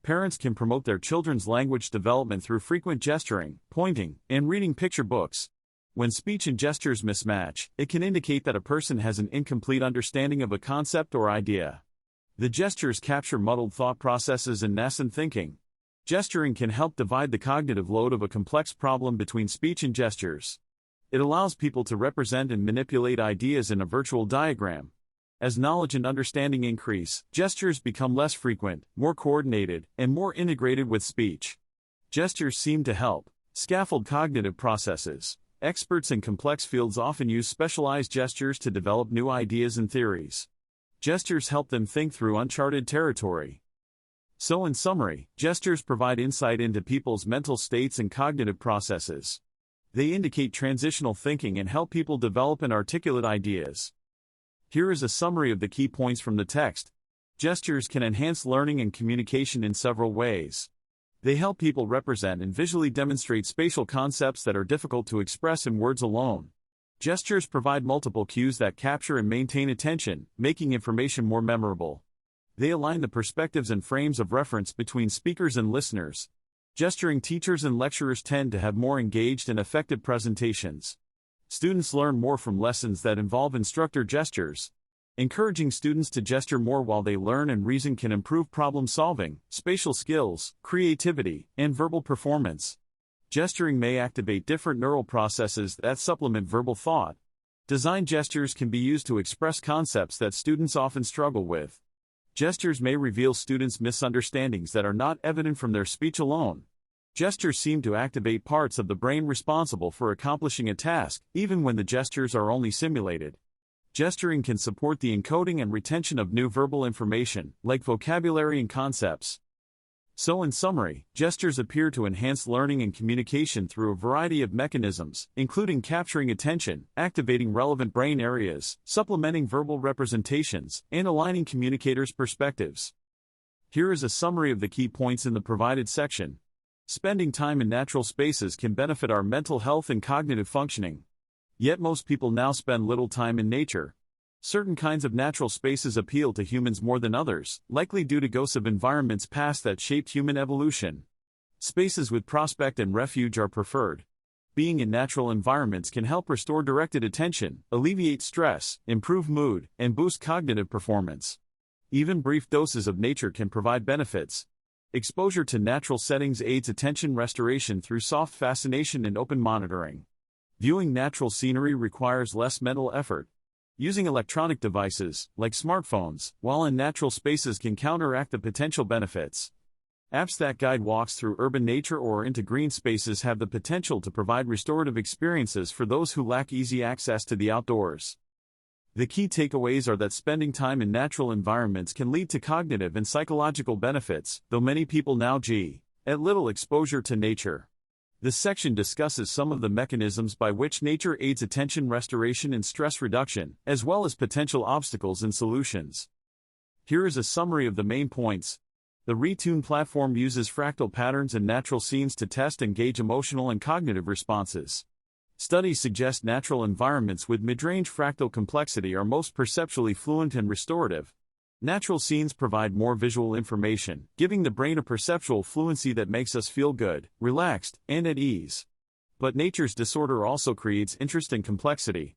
Parents can promote their children's language development through frequent gesturing, pointing, and reading picture books. When speech and gestures mismatch, it can indicate that a person has an incomplete understanding of a concept or idea. The gestures capture muddled thought processes and nascent thinking. Gesturing can help divide the cognitive load of a complex problem between speech and gestures. It allows people to represent and manipulate ideas in a virtual diagram. As knowledge and understanding increase, gestures become less frequent, more coordinated, and more integrated with speech. Gestures seem to help scaffold cognitive processes. Experts in complex fields often use specialized gestures to develop new ideas and theories. Gestures help them think through uncharted territory. So in summary, gestures provide insight into people's mental states and cognitive processes. They indicate transitional thinking and help people develop and articulate ideas. Here is a summary of the key points from the text. Gestures can enhance learning and communication in several ways. They help people represent and visually demonstrate spatial concepts that are difficult to express in words alone. Gestures provide multiple cues that capture and maintain attention, making information more memorable. They align the perspectives and frames of reference between speakers and listeners. Gesturing teachers and lecturers tend to have more engaged and effective presentations. Students learn more from lessons that involve instructor gestures. Encouraging students to gesture more while they learn and reason can improve problem solving, spatial skills, creativity, and verbal performance. Gesturing may activate different neural processes that supplement verbal thought. Design gestures can be used to express concepts that students often struggle with. Gestures may reveal students' misunderstandings that are not evident from their speech alone. Gestures seem to activate parts of the brain responsible for accomplishing a task, even when the gestures are only simulated. Gesturing can support the encoding and retention of new verbal information, like vocabulary and concepts. So in summary, gestures appear to enhance learning and communication through a variety of mechanisms, including capturing attention, activating relevant brain areas, supplementing verbal representations, and aligning communicators' perspectives. Here is a summary of the key points in the provided section. Spending time in natural spaces can benefit our mental health and cognitive functioning. Yet most people now spend little time in nature. Certain kinds of natural spaces appeal to humans more than others, likely due to ghosts of environments past that shaped human evolution. Spaces with prospect and refuge are preferred. Being in natural environments can help restore directed attention, alleviate stress, improve mood, and boost cognitive performance. Even brief doses of nature can provide benefits. Exposure to natural settings aids attention restoration through soft fascination and open monitoring. Viewing natural scenery requires less mental effort. Using electronic devices, like smartphones, while in natural spaces can counteract the potential benefits. Apps that guide walks through urban nature or into green spaces have the potential to provide restorative experiences for those who lack easy access to the outdoors. The key takeaways are that spending time in natural environments can lead to cognitive and psychological benefits, though many people now get little exposure to nature. This section discusses some of the mechanisms by which nature aids attention restoration and stress reduction, as well as potential obstacles and solutions. Here is a summary of the main points. The Retune platform uses fractal patterns and natural scenes to test and gauge emotional and cognitive responses. Studies suggest natural environments with mid-range fractal complexity are most perceptually fluent and restorative. Natural scenes provide more visual information, giving the brain a perceptual fluency that makes us feel good, relaxed, and at ease. But nature's disorder also creates interest and complexity.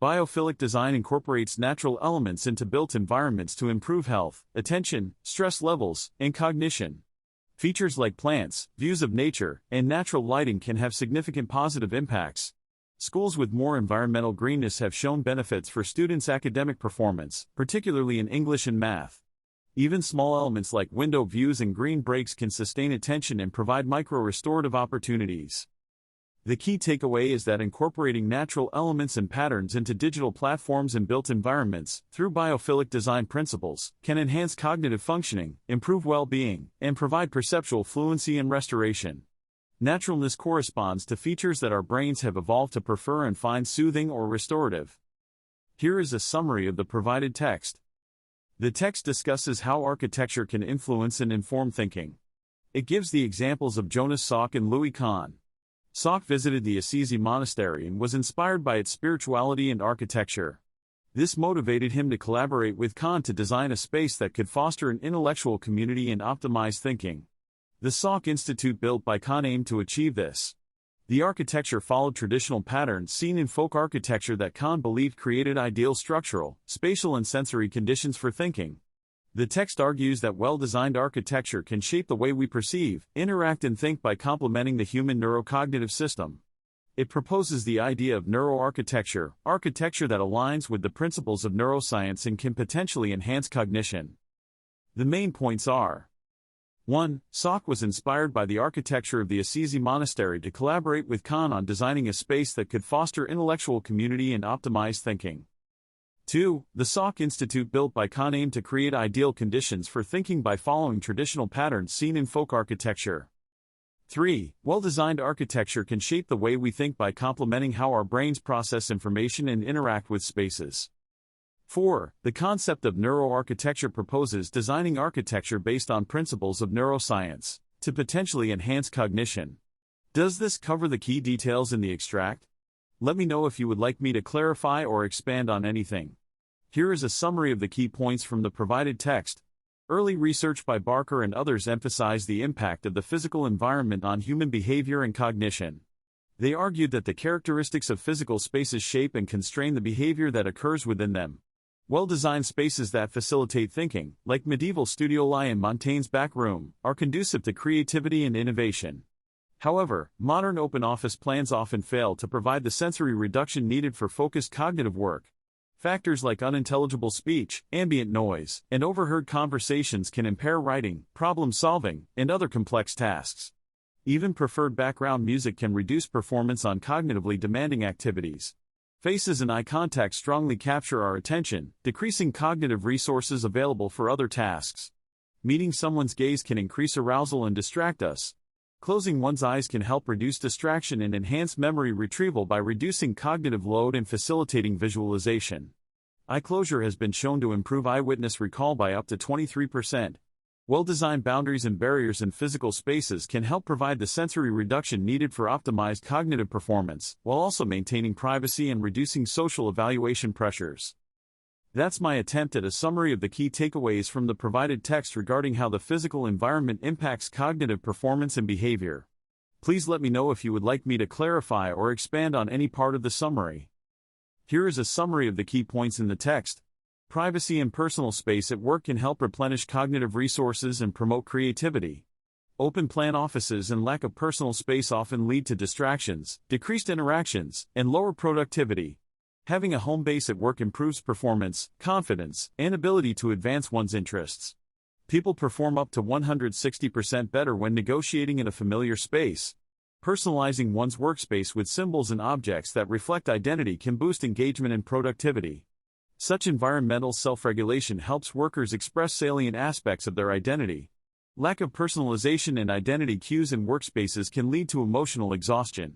Biophilic design incorporates natural elements into built environments to improve health, attention, stress levels, and cognition. Features like plants, views of nature, and natural lighting can have significant positive impacts. Schools with more environmental greenness have shown benefits for students' academic performance, particularly in English and math. Even small elements like window views and green breaks can sustain attention and provide micro-restorative opportunities. The key takeaway is that incorporating natural elements and patterns into digital platforms and built environments, through biophilic design principles, can enhance cognitive functioning, improve well-being, and provide perceptual fluency and restoration. Naturalness corresponds to features that our brains have evolved to prefer and find soothing or restorative. Here is a summary of the provided text. The text discusses how architecture can influence and inform thinking. It gives the examples of Jonas Salk and Louis Kahn. Salk visited the Assisi Monastery and was inspired by its spirituality and architecture. This motivated him to collaborate with Kahn to design a space that could foster an intellectual community and optimize thinking. The Salk Institute built by Kahn aimed to achieve this. The architecture followed traditional patterns seen in folk architecture that Kahn believed created ideal structural, spatial and sensory conditions for thinking. The text argues that well-designed architecture can shape the way we perceive, interact and think by complementing the human neurocognitive system. It proposes the idea of neuroarchitecture, architecture that aligns with the principles of neuroscience and can potentially enhance cognition. The main points are: 1. Salk was inspired by the architecture of the Assisi Monastery to collaborate with Kahn on designing a space that could foster intellectual community and optimize thinking. 2. The Salk Institute built by Kahn aimed to create ideal conditions for thinking by following traditional patterns seen in folk architecture. 3. Well-designed architecture can shape the way we think by complementing how our brains process information and interact with spaces. 4. The concept of neuroarchitecture proposes designing architecture based on principles of neuroscience to potentially enhance cognition. Does this cover the key details in the extract? Let me know if you would like me to clarify or expand on anything. Here is a summary of the key points from the provided text. Early research by Barker and others emphasized the impact of the physical environment on human behavior and cognition. They argued that the characteristics of physical spaces shape and constrain the behavior that occurs within them. Well-designed spaces that facilitate thinking, like medieval studioli and Montaigne's back room, are conducive to creativity and innovation. However, modern open office plans often fail to provide the sensory reduction needed for focused cognitive work. Factors like unintelligible speech, ambient noise, and overheard conversations can impair writing, problem-solving, and other complex tasks. Even preferred background music can reduce performance on cognitively demanding activities. Faces and eye contact strongly capture our attention, decreasing cognitive resources available for other tasks. Meeting someone's gaze can increase arousal and distract us. Closing one's eyes can help reduce distraction and enhance memory retrieval by reducing cognitive load and facilitating visualization. Eye closure has been shown to improve eyewitness recall by up to 23%. Well-designed boundaries and barriers in physical spaces can help provide the sensory reduction needed for optimized cognitive performance, while also maintaining privacy and reducing social evaluation pressures. That's my attempt at a summary of the key takeaways from the provided text regarding how the physical environment impacts cognitive performance and behavior. Please let me know if you would like me to clarify or expand on any part of the summary. Here is a summary of the key points in the text. Privacy and personal space at work can help replenish cognitive resources and promote creativity. Open-plan offices and lack of personal space often lead to distractions, decreased interactions, and lower productivity. Having a home base at work improves performance, confidence, and ability to advance one's interests. People perform up to 160% better when negotiating in a familiar space. Personalizing one's workspace with symbols and objects that reflect identity can boost engagement and productivity. Such environmental self-regulation helps workers express salient aspects of their identity. Lack of personalization and identity cues in workspaces can lead to emotional exhaustion.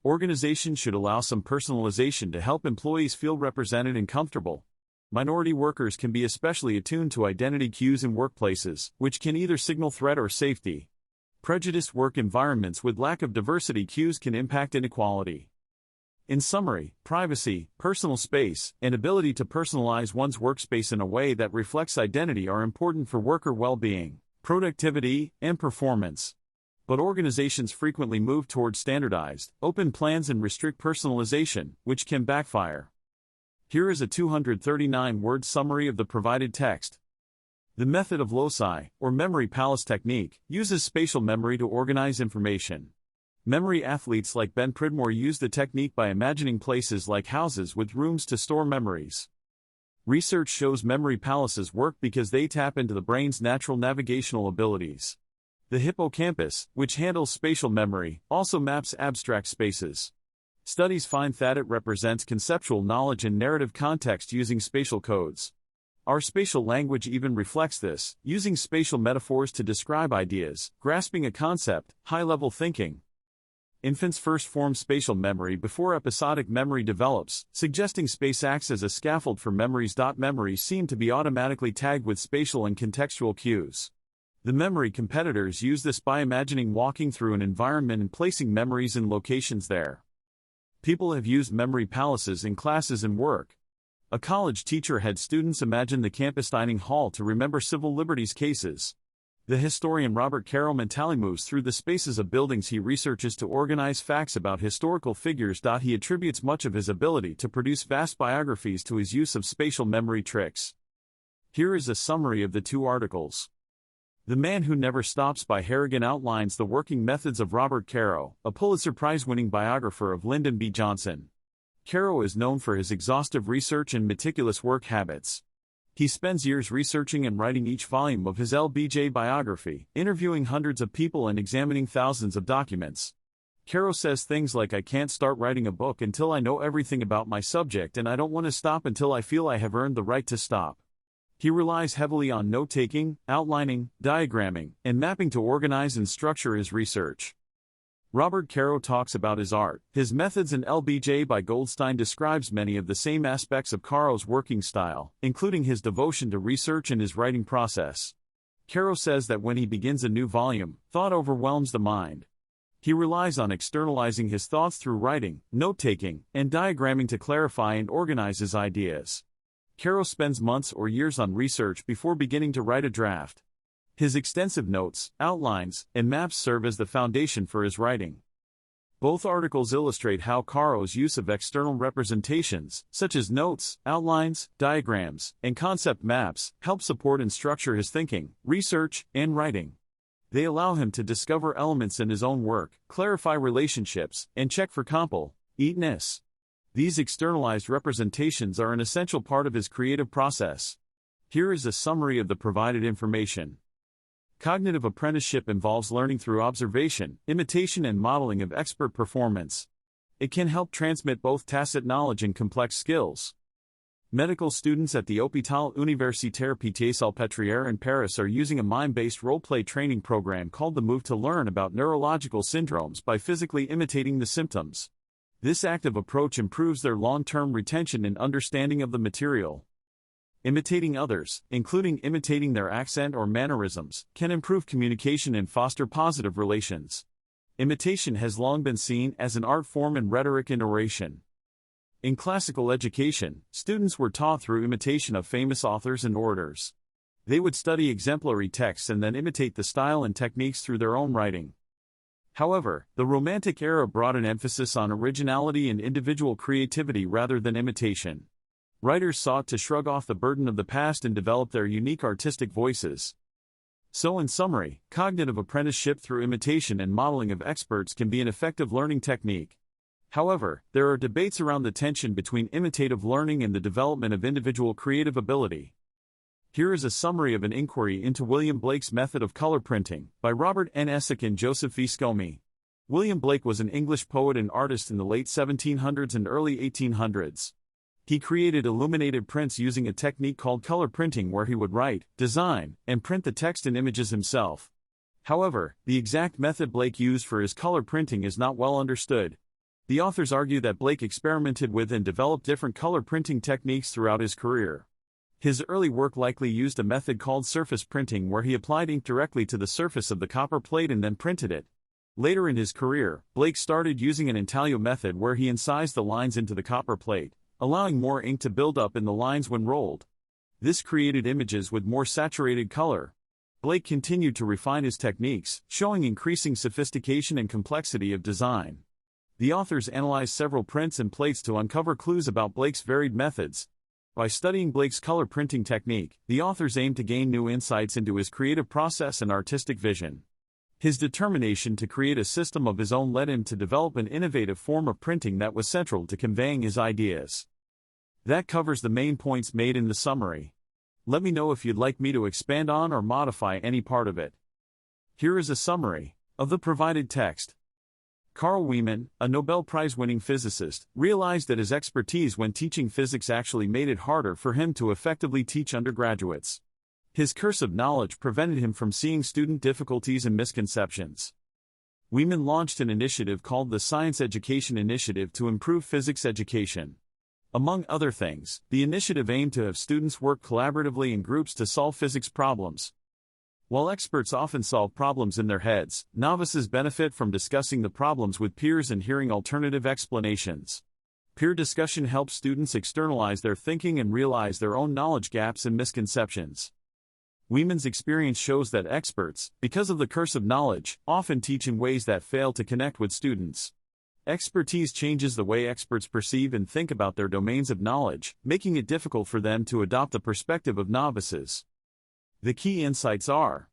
Organizations should allow some personalization to help employees feel represented and comfortable. Minority workers can be especially attuned to identity cues in workplaces, which can either signal threat or safety. Prejudiced work environments with lack of diversity cues can impact inequality. In summary, privacy, personal space, and ability to personalize one's workspace in a way that reflects identity are important for worker well-being, productivity, and performance. But organizations frequently move towards standardized, open plans and restrict personalization, which can backfire. Here is a 239-word summary of the provided text. The method of loci, or memory palace technique, uses spatial memory to organize information. Memory athletes like Ben Pridmore use the technique by imagining places like houses with rooms to store memories. Research shows memory palaces work because they tap into the brain's natural navigational abilities. The hippocampus, which handles spatial memory, also maps abstract spaces. Studies find that it represents conceptual knowledge and narrative context using spatial codes. Our spatial language even reflects this, using spatial metaphors to describe ideas, grasping a concept, high-level thinking. Infants first form spatial memory before episodic memory develops, suggesting space acts as a scaffold for memories. Memories seem to be automatically tagged with spatial and contextual cues. The memory competitors use this by imagining walking through an environment and placing memories in locations there. People have used memory palaces in classes and work. A college teacher had students imagine the campus dining hall to remember civil liberties cases. The historian Robert Caro mentally moves through the spaces of buildings he researches to organize facts about historical figures. He attributes much of his ability to produce vast biographies to his use of spatial memory tricks. Here is a summary of the two articles. The Man Who Never Stops by Harrigan outlines the working methods of Robert Caro, a Pulitzer Prize-winning biographer of Lyndon B. Johnson. Caro is known for his exhaustive research and meticulous work habits. He spends years researching and writing each volume of his LBJ biography, interviewing hundreds of people and examining thousands of documents. Caro says things like, "I can't start writing a book until I know everything about my subject, and I don't want to stop until I feel I have earned the right to stop." He relies heavily on note-taking, outlining, diagramming, and mapping to organize and structure his research. Robert Caro talks about his art, his methods, and LBJ by Goldstein describes many of the same aspects of Caro's working style, including his devotion to research and his writing process. Caro says that when he begins a new volume, thought overwhelms the mind. He relies on externalizing his thoughts through writing, note-taking, and diagramming to clarify and organize his ideas. Caro spends months or years on research before beginning to write a draft. His extensive notes, outlines, and maps serve as the foundation for his writing. Both articles illustrate how Caro's use of external representations, such as notes, outlines, diagrams, and concept maps, help support and structure his thinking, research, and writing. They allow him to discover elements in his own work, clarify relationships, and check for completeness. These externalized representations are an essential part of his creative process. Here is a summary of the provided information. Cognitive apprenticeship involves learning through observation, imitation, and modeling of expert performance. It can help transmit both tacit knowledge and complex skills. Medical students at the Hôpital Universitaire Pitié-Salpêtrière in Paris are using a mime-based role-play training program called The Move to learn about neurological syndromes by physically imitating the symptoms. This active approach improves their long-term retention and understanding of the material. Imitating others, including imitating their accent or mannerisms, can improve communication and foster positive relations. Imitation has long been seen as an art form in rhetoric and oration. In classical education, students were taught through imitation of famous authors and orators. They would study exemplary texts and then imitate the style and techniques through their own writing. However, the Romantic era brought an emphasis on originality and individual creativity rather than imitation. Writers sought to shrug off the burden of the past and develop their unique artistic voices. So in summary, cognitive apprenticeship through imitation and modeling of experts can be an effective learning technique. However, there are debates around the tension between imitative learning and the development of individual creative ability. Here is a summary of an inquiry into William Blake's method of color printing, by Robert N. Essick and Joseph V. Scomey. William Blake was an English poet and artist in the late 1700s and early 1800s. He created illuminated prints using a technique called color printing where he would write, design, and print the text and images himself. However, the exact method Blake used for his color printing is not well understood. The authors argue that Blake experimented with and developed different color printing techniques throughout his career. His early work likely used a method called surface printing where he applied ink directly to the surface of the copper plate and then printed it. Later in his career, Blake started using an intaglio method where he incised the lines into the copper plate, allowing more ink to build up in the lines when rolled. This created images with more saturated color. Blake continued to refine his techniques, showing increasing sophistication and complexity of design. The authors analyzed several prints and plates to uncover clues about Blake's varied methods. By studying Blake's color printing technique, the authors aimed to gain new insights into his creative process and artistic vision. His determination to create a system of his own led him to develop an innovative form of printing that was central to conveying his ideas. That covers the main points made in the summary. Let me know if you'd like me to expand on or modify any part of it. Here is a summary of the provided text. Carl Wieman, a Nobel Prize-winning physicist, realized that his expertise when teaching physics actually made it harder for him to effectively teach undergraduates. His curse of knowledge prevented him from seeing student difficulties and misconceptions. Wieman launched an initiative called the Science Education Initiative to improve physics education. Among other things, the initiative aimed to have students work collaboratively in groups to solve physics problems. While experts often solve problems in their heads, novices benefit from discussing the problems with peers and hearing alternative explanations. Peer discussion helps students externalize their thinking and realize their own knowledge gaps and misconceptions. Wieman's experience shows that experts, because of the curse of knowledge, often teach in ways that fail to connect with students. Expertise changes the way experts perceive and think about their domains of knowledge, making it difficult for them to adopt the perspective of novices. The key insights are: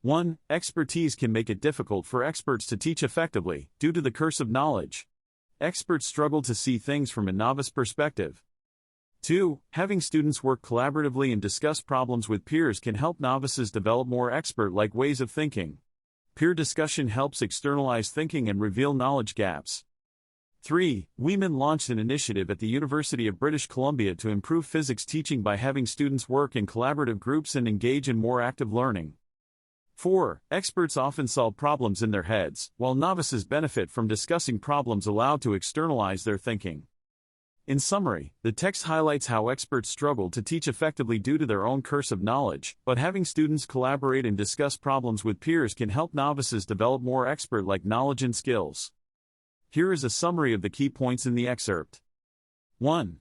1. Expertise can make it difficult for experts to teach effectively, due to the curse of knowledge. Experts struggle to see things from a novice perspective. 2. Having students work collaboratively and discuss problems with peers can help novices develop more expert-like ways of thinking. Peer discussion helps externalize thinking and reveal knowledge gaps. 3. Wieman launched an initiative at the University of British Columbia to improve physics teaching by having students work in collaborative groups and engage in more active learning. 4. Experts often solve problems in their heads, while novices benefit from discussing problems allowed to externalize their thinking. In summary, the text highlights how experts struggle to teach effectively due to their own curse of knowledge, but having students collaborate and discuss problems with peers can help novices develop more expert-like knowledge and skills. Here is a summary of the key points in the excerpt. 1.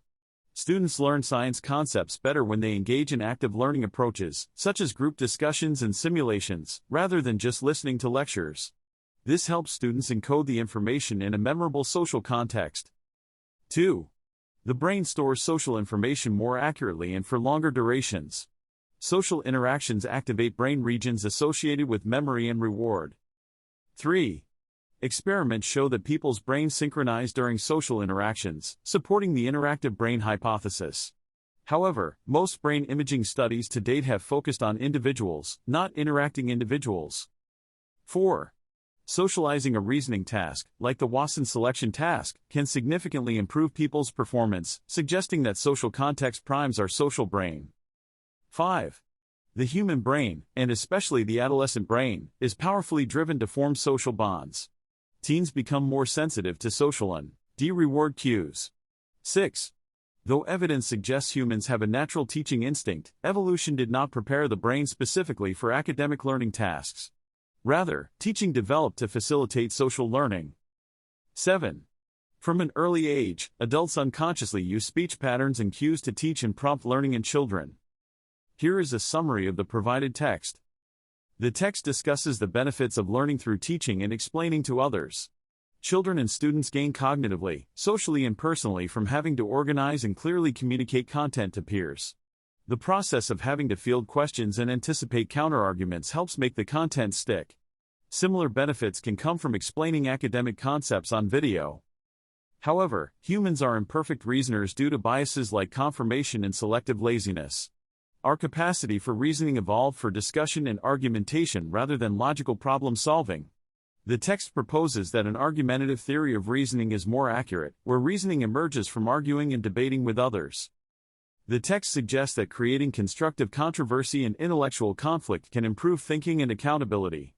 Students learn science concepts better when they engage in active learning approaches, such as group discussions and simulations, rather than just listening to lectures. This helps students encode the information in a memorable social context. 2. The brain stores social information more accurately and for longer durations. Social interactions activate brain regions associated with memory and reward. 3. Experiments show that people's brains synchronize during social interactions, supporting the interactive brain hypothesis. However, most brain imaging studies to date have focused on individuals, not interacting individuals. 4. Socializing a reasoning task, like the Watson selection task, can significantly improve people's performance, suggesting that social context primes our social brain. 5. The human brain, and especially the adolescent brain, is powerfully driven to form social bonds. Teens become more sensitive to social and reward cues. 6. Though evidence suggests humans have a natural teaching instinct, evolution did not prepare the brain specifically for academic learning tasks. Rather, teaching developed to facilitate social learning. 7. From an early age, adults unconsciously use speech patterns and cues to teach and prompt learning in children. Here is a summary of the provided text. The text discusses the benefits of learning through teaching and explaining to others. Children and students gain cognitively, socially and personally from having to organize and clearly communicate content to peers. The process of having to field questions and anticipate counterarguments helps make the content stick. Similar benefits can come from explaining academic concepts on video. However, humans are imperfect reasoners due to biases like confirmation and selective laziness. Our capacity for reasoning evolved for discussion and argumentation rather than logical problem solving. The text proposes that an argumentative theory of reasoning is more accurate, where reasoning emerges from arguing and debating with others. The text suggests that creating constructive controversy and intellectual conflict can improve thinking and accountability.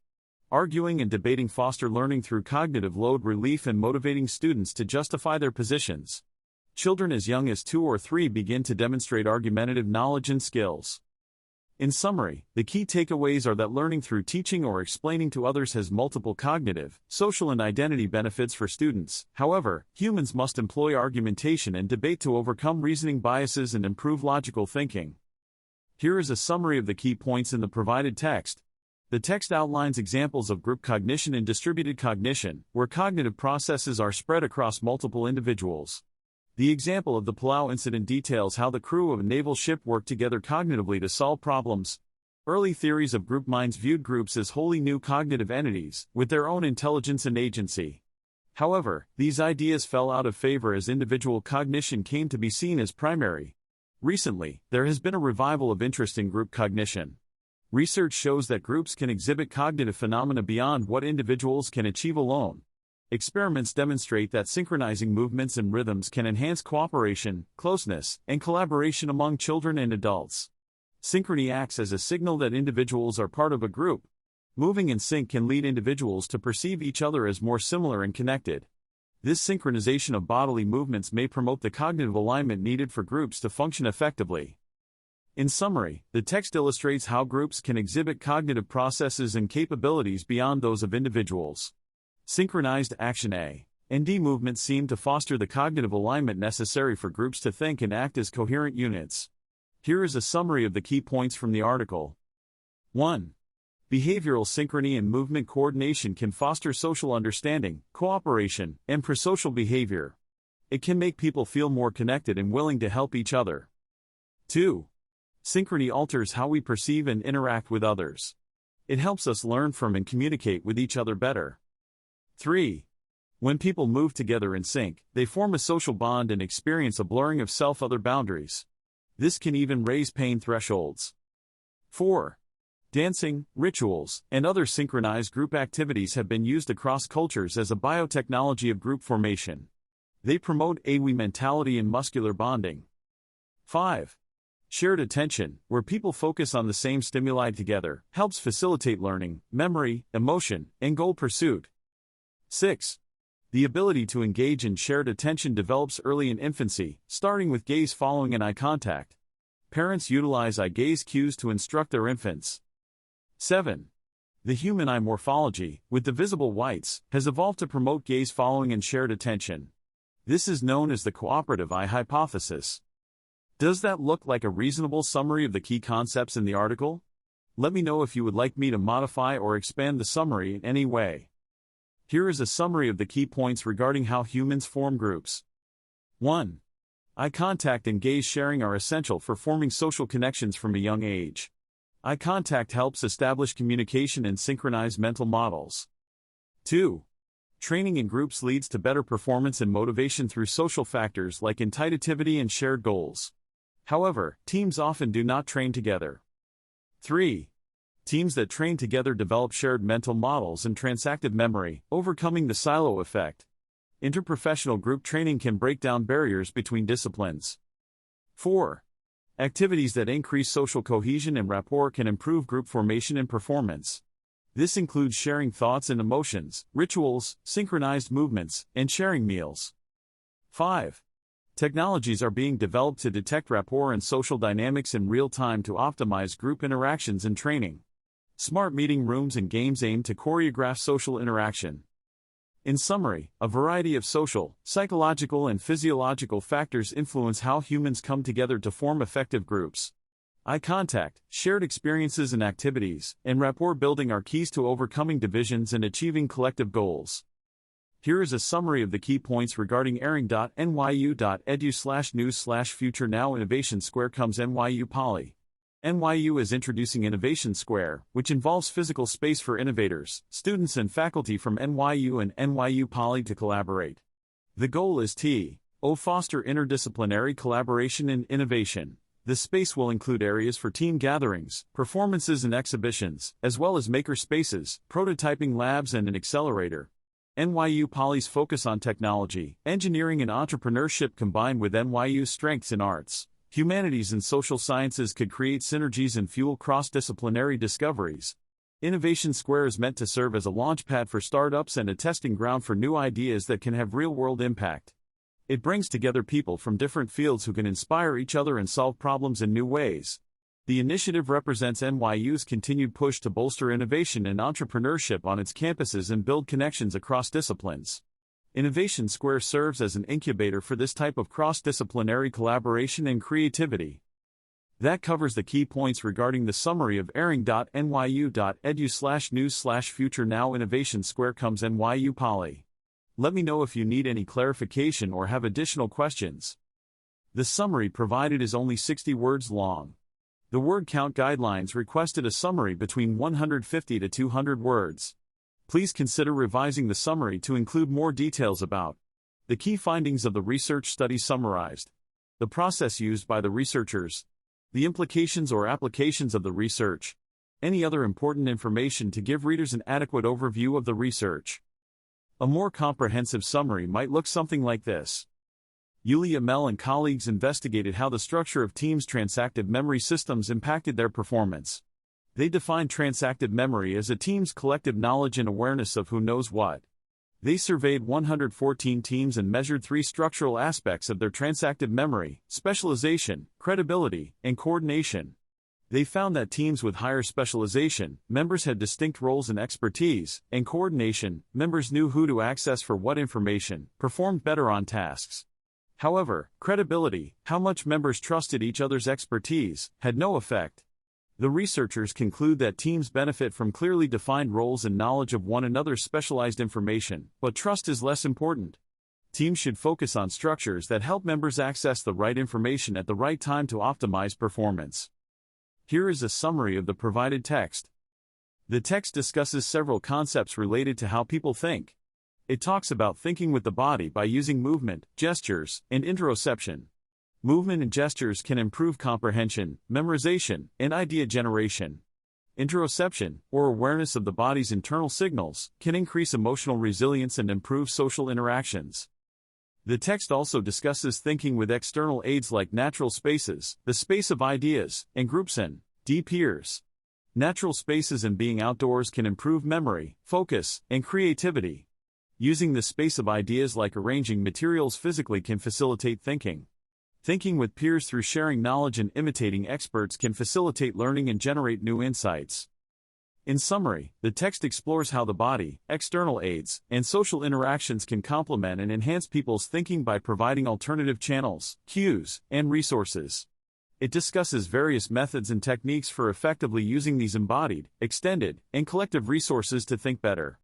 Arguing and debating foster learning through cognitive load relief and motivating students to justify their positions. Children as young as 2 or 3 begin to demonstrate argumentative knowledge and skills. In summary, the key takeaways are that learning through teaching or explaining to others has multiple cognitive, social and identity benefits for students. However, humans must employ argumentation and debate to overcome reasoning biases and improve logical thinking. Here is a summary of the key points in the provided text. The text outlines examples of group cognition and distributed cognition, where cognitive processes are spread across multiple individuals. The example of the Palau incident details how the crew of a naval ship worked together cognitively to solve problems. Early theories of group minds viewed groups as wholly new cognitive entities, with their own intelligence and agency. However, these ideas fell out of favor as individual cognition came to be seen as primary. Recently, there has been a revival of interest in group cognition. Research shows that groups can exhibit cognitive phenomena beyond what individuals can achieve alone. Experiments demonstrate that synchronizing movements and rhythms can enhance cooperation, closeness, and collaboration among children and adults. Synchrony acts as a signal that individuals are part of a group. Moving in sync can lead individuals to perceive each other as more similar and connected. This synchronization of bodily movements may promote the cognitive alignment needed for groups to function effectively. In summary, the text illustrates how groups can exhibit cognitive processes and capabilities beyond those of individuals. Synchronized action A and D movements seem to foster the cognitive alignment necessary for groups to think and act as coherent units. Here is a summary of the key points from the article. 1. Behavioral synchrony and movement coordination can foster social understanding, cooperation, and prosocial behavior. It can make people feel more connected and willing to help each other. 2. Synchrony alters how we perceive and interact with others. It helps us learn from and communicate with each other better. 3. When people move together in sync, they form a social bond and experience a blurring of self-other boundaries. This can even raise pain thresholds. 4. Dancing, rituals, and other synchronized group activities have been used across cultures as a biotechnology of group formation. They promote a we mentality and muscular bonding. 5. Shared attention, where people focus on the same stimuli together, helps facilitate learning, memory, emotion, and goal pursuit. 6. The ability to engage in shared attention develops early in infancy, starting with gaze following and eye contact. Parents utilize eye-gaze cues to instruct their infants. 7. The human eye morphology, with the visible whites, has evolved to promote gaze following and shared attention. This is known as the cooperative eye hypothesis. Does that look like a reasonable summary of the key concepts in the article? Let me know if you would like me to modify or expand the summary in any way. Here is a summary of the key points regarding how humans form groups. 1. Eye contact and gaze sharing are essential for forming social connections from a young age. Eye contact helps establish communication and synchronize mental models. 2. Training in groups leads to better performance and motivation through social factors like intuitivity and shared goals. However, teams often do not train together. 3. Teams that train together develop shared mental models and transactive memory, overcoming the silo effect. Interprofessional group training can break down barriers between disciplines. 4. Activities that increase social cohesion and rapport can improve group formation and performance. This includes sharing thoughts and emotions, rituals, synchronized movements, and sharing meals. 5. Technologies are being developed to detect rapport and social dynamics in real time to optimize group interactions and training. Smart meeting rooms and games aim to choreograph social interaction. In summary, a variety of social, psychological, and physiological factors influence how humans come together to form effective groups. Eye contact, shared experiences and activities, and rapport building are keys to overcoming divisions and achieving collective goals. Here is a summary of the key points regarding airing.nyu.edu/news/future now Innovation Square comes NYU Poly. NYU is introducing Innovation Square, which involves physical space for innovators, students and faculty from NYU and NYU Poly to collaborate. The goal is to foster interdisciplinary collaboration and innovation. The space will include areas for team gatherings, performances and exhibitions, as well as maker spaces, prototyping labs and an accelerator. NYU Poly's focus on technology, engineering and entrepreneurship combined with NYU's strengths in arts, humanities and social sciences could create synergies and fuel cross-disciplinary discoveries. Innovation Square is meant to serve as a launchpad for startups and a testing ground for new ideas that can have real-world impact. It brings together people from different fields who can inspire each other and solve problems in new ways. The initiative represents NYU's continued push to bolster innovation and entrepreneurship on its campuses and build connections across disciplines. Innovation Square serves as an incubator for this type of cross-disciplinary collaboration and creativity. That covers the key points regarding the summary of airing.nyu.edu/news/future now Innovation Square comes NYU Poly. Let me know if you need any clarification or have additional questions. The summary provided is only 60 words long. The word count guidelines requested a summary between 150 to 200 words. Please consider revising the summary to include more details about the key findings of the research study summarized, the process used by the researchers, the implications or applications of the research, any other important information to give readers an adequate overview of the research. A more comprehensive summary might look something like this. Yulia Mel and colleagues investigated how the structure of teams' transactive memory systems impacted their performance. They defined transactive memory as a team's collective knowledge and awareness of who knows what. They surveyed 114 teams and measured 3 structural aspects of their transactive memory: specialization, credibility, and coordination. They found that teams with higher specialization, members had distinct roles and expertise, and coordination, members knew who to access for what information, performed better on tasks. However, credibility, how much members trusted each other's expertise, had no effect. The researchers conclude that teams benefit from clearly defined roles and knowledge of one another's specialized information, but trust is less important. Teams should focus on structures that help members access the right information at the right time to optimize performance. Here is a summary of the provided text. The text discusses several concepts related to how people think. It talks about thinking with the body by using movement, gestures, and interoception. Movement and gestures can improve comprehension, memorization, and idea generation. Interoception, or awareness of the body's internal signals, can increase emotional resilience and improve social interactions. The text also discusses thinking with external aids like natural spaces, the space of ideas, and groups and peers. Natural spaces and being outdoors can improve memory, focus, and creativity. Using the space of ideas like arranging materials physically can facilitate thinking. Thinking with peers through sharing knowledge and imitating experts can facilitate learning and generate new insights. In summary, the text explores how the body, external aids, and social interactions can complement and enhance people's thinking by providing alternative channels, cues, and resources. It discusses various methods and techniques for effectively using these embodied, extended, and collective resources to think better.